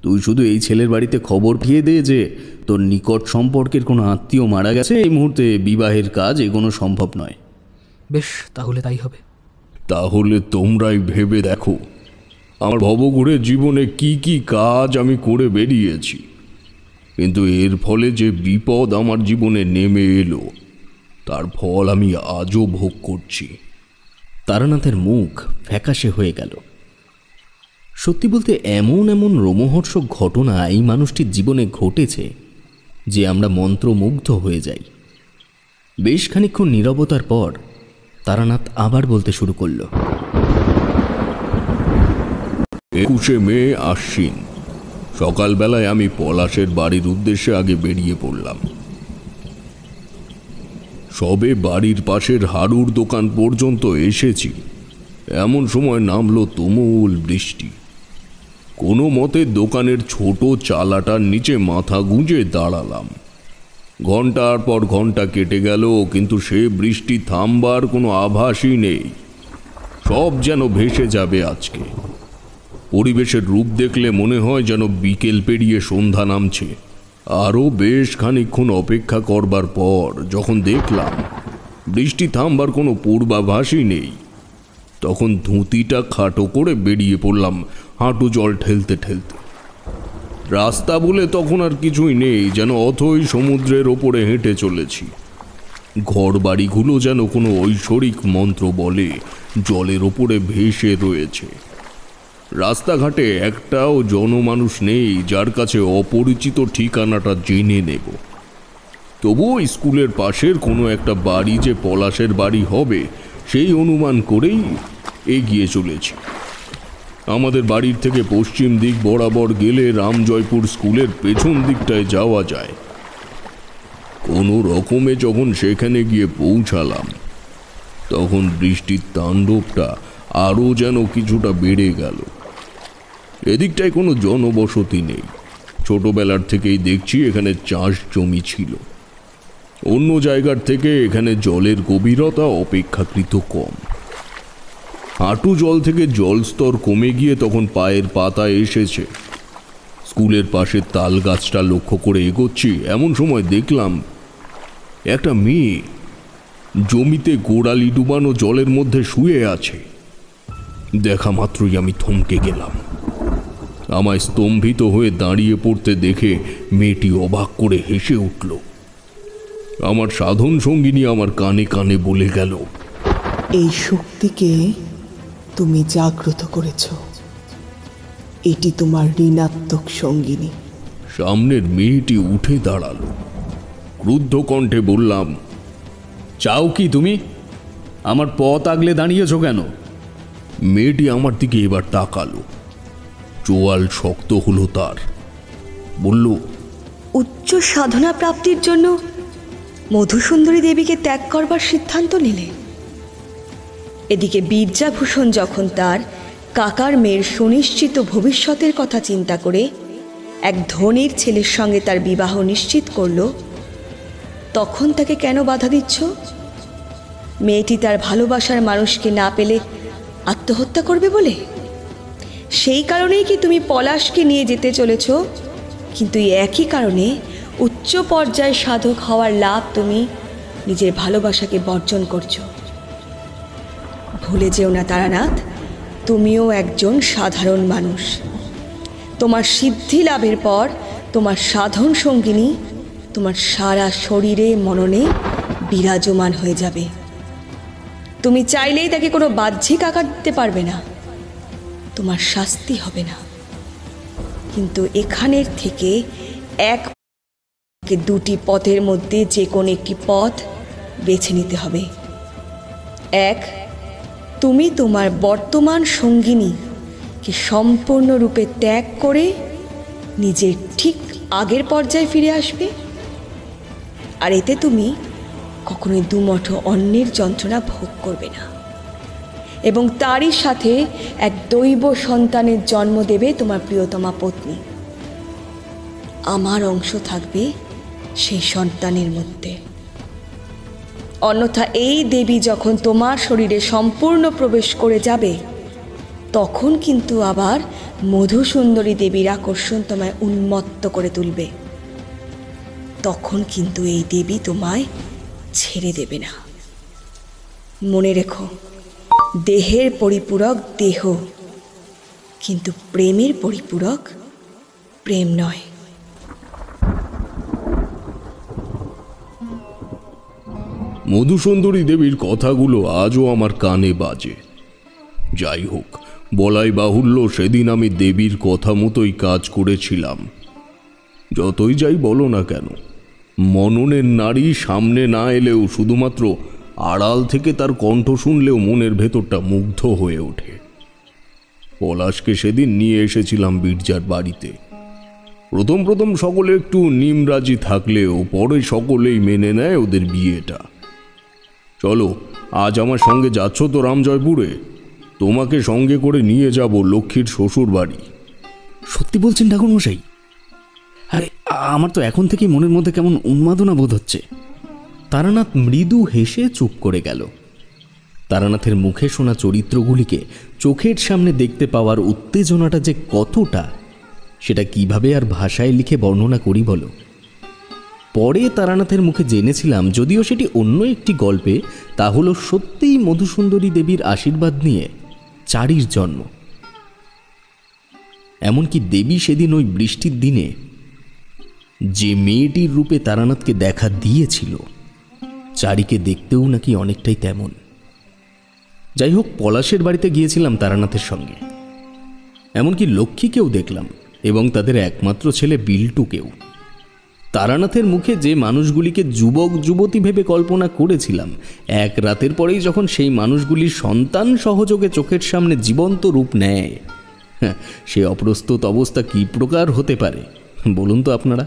[SPEAKER 1] তুই শুধু এই ছেলের বাড়িতে খবর দিয়ে দে যে তোর নিকট সম্পর্কের কোনো আত্মীয় মারা গেছে, এই মুহূর্তে বিবাহের কাজ এগোনো সম্ভব নয়।
[SPEAKER 6] বেশ, তাহলে তাই হবে।
[SPEAKER 2] তাহলে তোমরাই ভেবে দেখো আমার ভবঘুরে জীবনে কি কি কাজ আমি করে বেরিয়েছি, কিন্তু এর ফলে যে বিপদ আমার জীবনে নেমে এলো তার ফল আমি আজও ভোগ করছি।
[SPEAKER 1] তারানাথের মুখ ফ্যাকাশে হয়ে গেল। সত্যি বলতে এমন এমন রোমহর্ষক ঘটনা এই মানুষটির জীবনে ঘটেছে যে আমরা মন্ত্রমুগ্ধ হয়ে যাই। বেশ খানিকক্ষণ নীরবতার পর তারানাথ আবার বলতে শুরু করল।
[SPEAKER 2] 21শে মে আশ্বিন, সকালবেলায় আমি পলাশের বাড়ির উদ্দেশ্যে আগে বেরিয়ে পড়লাম। সবে বাড়ির পাশের হাড়ুর দোকান পর্যন্ত এসেছি, এমন সময় নামলো তুমুল বৃষ্টি। কোনো মতে দোকানের ছোট চালাটার নিচে মাথা গুঁজে দাঁড়ালাম। ঘন্টার পর ঘন্টা কেটে গেল, কিন্তু সে বৃষ্টি থামবার কোনো আভাসই নেই। সব যেন ভেসে যাবে আজকে। পরিবেশের রূপ দেখলে মনে হয় যেন বিকেল পেরিয়ে সন্ধ্যা নামছে। আরও বেশ খানিকক্ষণ অপেক্ষা করবার পর যখন দেখলাম বৃষ্টি থামবার কোনো পূর্বাভাসই নেই, তখন ধুতিটা খাটো করে বেরিয়ে পড়লাম হাঁটু জল ঠেলতে ঠেলতে। রাস্তা বলে তখন আর কিছুই নেই, যেন অথই সমুদ্রের ওপরে হেঁটে চলেছি। ঘর বাড়িগুলো যেন কোনো ঐশ্বরিক মন্ত্র বলে জলের ওপরে ভেসে রয়েছে। রাস্তাঘাটে একটাও জনমানুষ নেই যার কাছে অপরিচিত ঠিকানাটা জেনে নেব। তবুও স্কুলের পাশের কোনো একটা বাড়ি যে পলাশের বাড়ি হবে সেই অনুমান করেই এগিয়ে চলেছি। আমাদের বাড়ির থেকে পশ্চিম দিক বরাবর গেলে রামজয়পুর স্কুলের পেছন দিকটায় যাওয়া যায়। কোনো রকমে যখন সেখানে গিয়ে পৌঁছালাম তখন বৃষ্টির তাণ্ডবটা আরও যেন কিছুটা বেড়ে গেল। এদিকটায় কোনো জনবসতি নেই। ছোটবেলার থেকেই দেখছি এখানে চাষ জমি ছিল। অন্য জায়গার থেকে এখানে জলের গভীরতা অপেক্ষাকৃত কম। হাঁটু জল থেকে জলস্তর কমে গিয়ে তখন পায়ের পাতা এসেছে। স্কুলের পাশে তাল গাছটা লক্ষ্য করে এগোচ্ছি, এমন সময় দেখলাম একটা মেয়ে জমিতে গোড়ালি ডুবানো জলের মধ্যে শুয়ে আছে। দেখা মাত্রই আমি থমকে গেলাম। আমায় স্তম্ভিত হয়ে দাঁড়িয়ে পড়তে দেখে মেয়েটি অবাক করে হেসে উঠল। আমার সাধন সঙ্গিনী আমার কানে কানে বলে গেল,
[SPEAKER 4] এই শক্তিকে তুমি জাগ্রত করেছ, এটি তোমার ঋণাত্মক সঙ্গিনী।
[SPEAKER 2] সামনের মেয়েটি উঠে দাঁড়ালো। ক্রুদ্ধ কণ্ঠে বললাম,
[SPEAKER 1] চাও কি তুমি? আমার পথ আগলে দাঁড়িয়েছ কেন?
[SPEAKER 2] মেয়েটি আমার দিকে এবার তাকালো। চোয়াল শক্ত হলো তার। বলল,
[SPEAKER 9] উচ্চ সাধনা প্রাপ্তির জন্য মধুসুন্দরী দেবীকে ত্যাগ করবার সিদ্ধান্ত নিলে। এদিকে বিদ্যাভূষণ যখন তার কাকার মেয়ের সুনিশ্চিত ভবিষ্যতের কথা চিন্তা করে এক ধনীর ছেলের সঙ্গে তার বিবাহ নিশ্চিত করল, তখন তাকে কেন বাধা দিচ্ছ? মেয়েটি তার ভালোবাসার মানুষকে না পেলে আত্মহত্যা করবে বলে? সেই কারণেই কি তুমি পলাশকে নিয়ে যেতে চলেছ? কিন্তু একই কারণে উচ্চ পর্যায়ে সাধক হওয়ার লাভ তুমি নিজের ভালোবাসাকে বর্জন করছো। ভুলে যেও না তারানাথ, তুমিও একজন সাধারণ মানুষ। তোমার সিদ্ধি লাভের পর তোমার সাধন সঙ্গিনী তোমার সারা শরীরে মননে বিরাজমান হয়ে যাবে। তুমি চাইলেই তাকে কোনো বাহ্যিক আকার দিতে পারবে না, তোমার শাস্তি হবে না। কিন্তু এখানের থেকে দুটি পথের মধ্যে যে কোনো একটি পথ বেছে নিতে হবে। এক, তুমি তোমার বর্তমান সঙ্গিনীকে সম্পূর্ণরূপে ত্যাগ করে নিজের ঠিক আগের পর্যায়ে ফিরে আসবে, আর এতে তুমি কখনোই দুমুঠো অন্যের যন্ত্রণা ভোগ করবে না, এবং তারই সাথে এক দৈব সন্তানের জন্ম দেবে তোমার প্রিয়তমা পত্নী। আমার অংশ থাকবে সেই সন্তানের মধ্যে। অন্যথা এই দেবী যখন তোমার শরীরে সম্পূর্ণ প্রবেশ করে যাবে, তখন কিন্তু আবার মধুসুন্দরী দেবীর আকর্ষণ তোমায় উন্মত্ত করে তুলবে। তখন কিন্তু এই দেবী তোমায় ছেড়ে দেবে না। মনে রেখো, দেহের পরিপূরক দেহ, কিন্তু প্রেমের পরিপূরক প্রেম নয়।
[SPEAKER 2] মধুসুন্দরী দেবীর কথাগুলো আজও আমার কানে বাজে। যাই হোক, বলাই বাহুল্য সেদিন আমি দেবীর কথা মতোই কাজ করেছিলাম। যতই যাই বলো না কেন, মননের নারী সামনে না এলেও শুধুমাত্র আড়াল থেকে তার কণ্ঠ শুনলেও মনের ভেতরটা মুগ্ধ হয়ে ওঠে। পলাশকে সেদিন নিয়ে এসেছিলাম বীরজার বাড়িতে। প্রথম প্রথম সকলে একটু নিমরাজি থাকলেও পরে সকলেই মেনে নেয় ওদের বিয়েটা। চলো, আজ আমার সঙ্গে যাচ্ছ তো রামজয়পুরে? তোমাকে সঙ্গে করে নিয়ে যাব লক্ষ্মীর শ্বশুর বাড়ি।
[SPEAKER 1] সত্যি বলছেন ঠাকুরমশাই? আরে, আমার তো এখন থেকেই মনের মধ্যে কেমন উন্মাদনা বোধ হচ্ছে। তারানাথ মৃদু হেসে চুপ করে গেল। তারানাথের মুখে শোনা চরিত্রগুলিকে চোখের সামনে দেখতে পাওয়ার উত্তেজনাটা যে কতটা, সেটা কিভাবে আর ভাষায় লিখে বর্ণনা করি বলো। পরে তারানাথের মুখে জেনেছিলাম, যদিও সেটি অন্য একটি গল্পে, তা হল সত্যিই মধুসুন্দরী দেবীর আশীর্বাদ নিয়ে চারির জন্ম। এমনকি দেবী সেদিন ওই বৃষ্টির দিনে যে মেয়েটির রূপে তারানাথকে দেখা দিয়েছিল, চারিকে দেখতেও নাকি অনেকটাই তেমন। যাই হোক, পলাশের বাড়িতে গিয়েছিলাম তারানাথের সঙ্গে। এমনকি লক্ষ্মীকেও দেখলাম, এবং তাদের একমাত্র ছেলে বিল্টুকেও। তারানাথের মুখে যে মানুষগুলিকে যুবক যুবতী ভেবে কল্পনা করেছিলাম, এক রাতের পরেই যখন সেই মানুষগুলির সন্তান সহযোগে চোখের সামনে জীবন্ত রূপ নেয়, সে অপ্রস্তুত অবস্থা কী প্রকার হতে পারে বলুন তো আপনারা?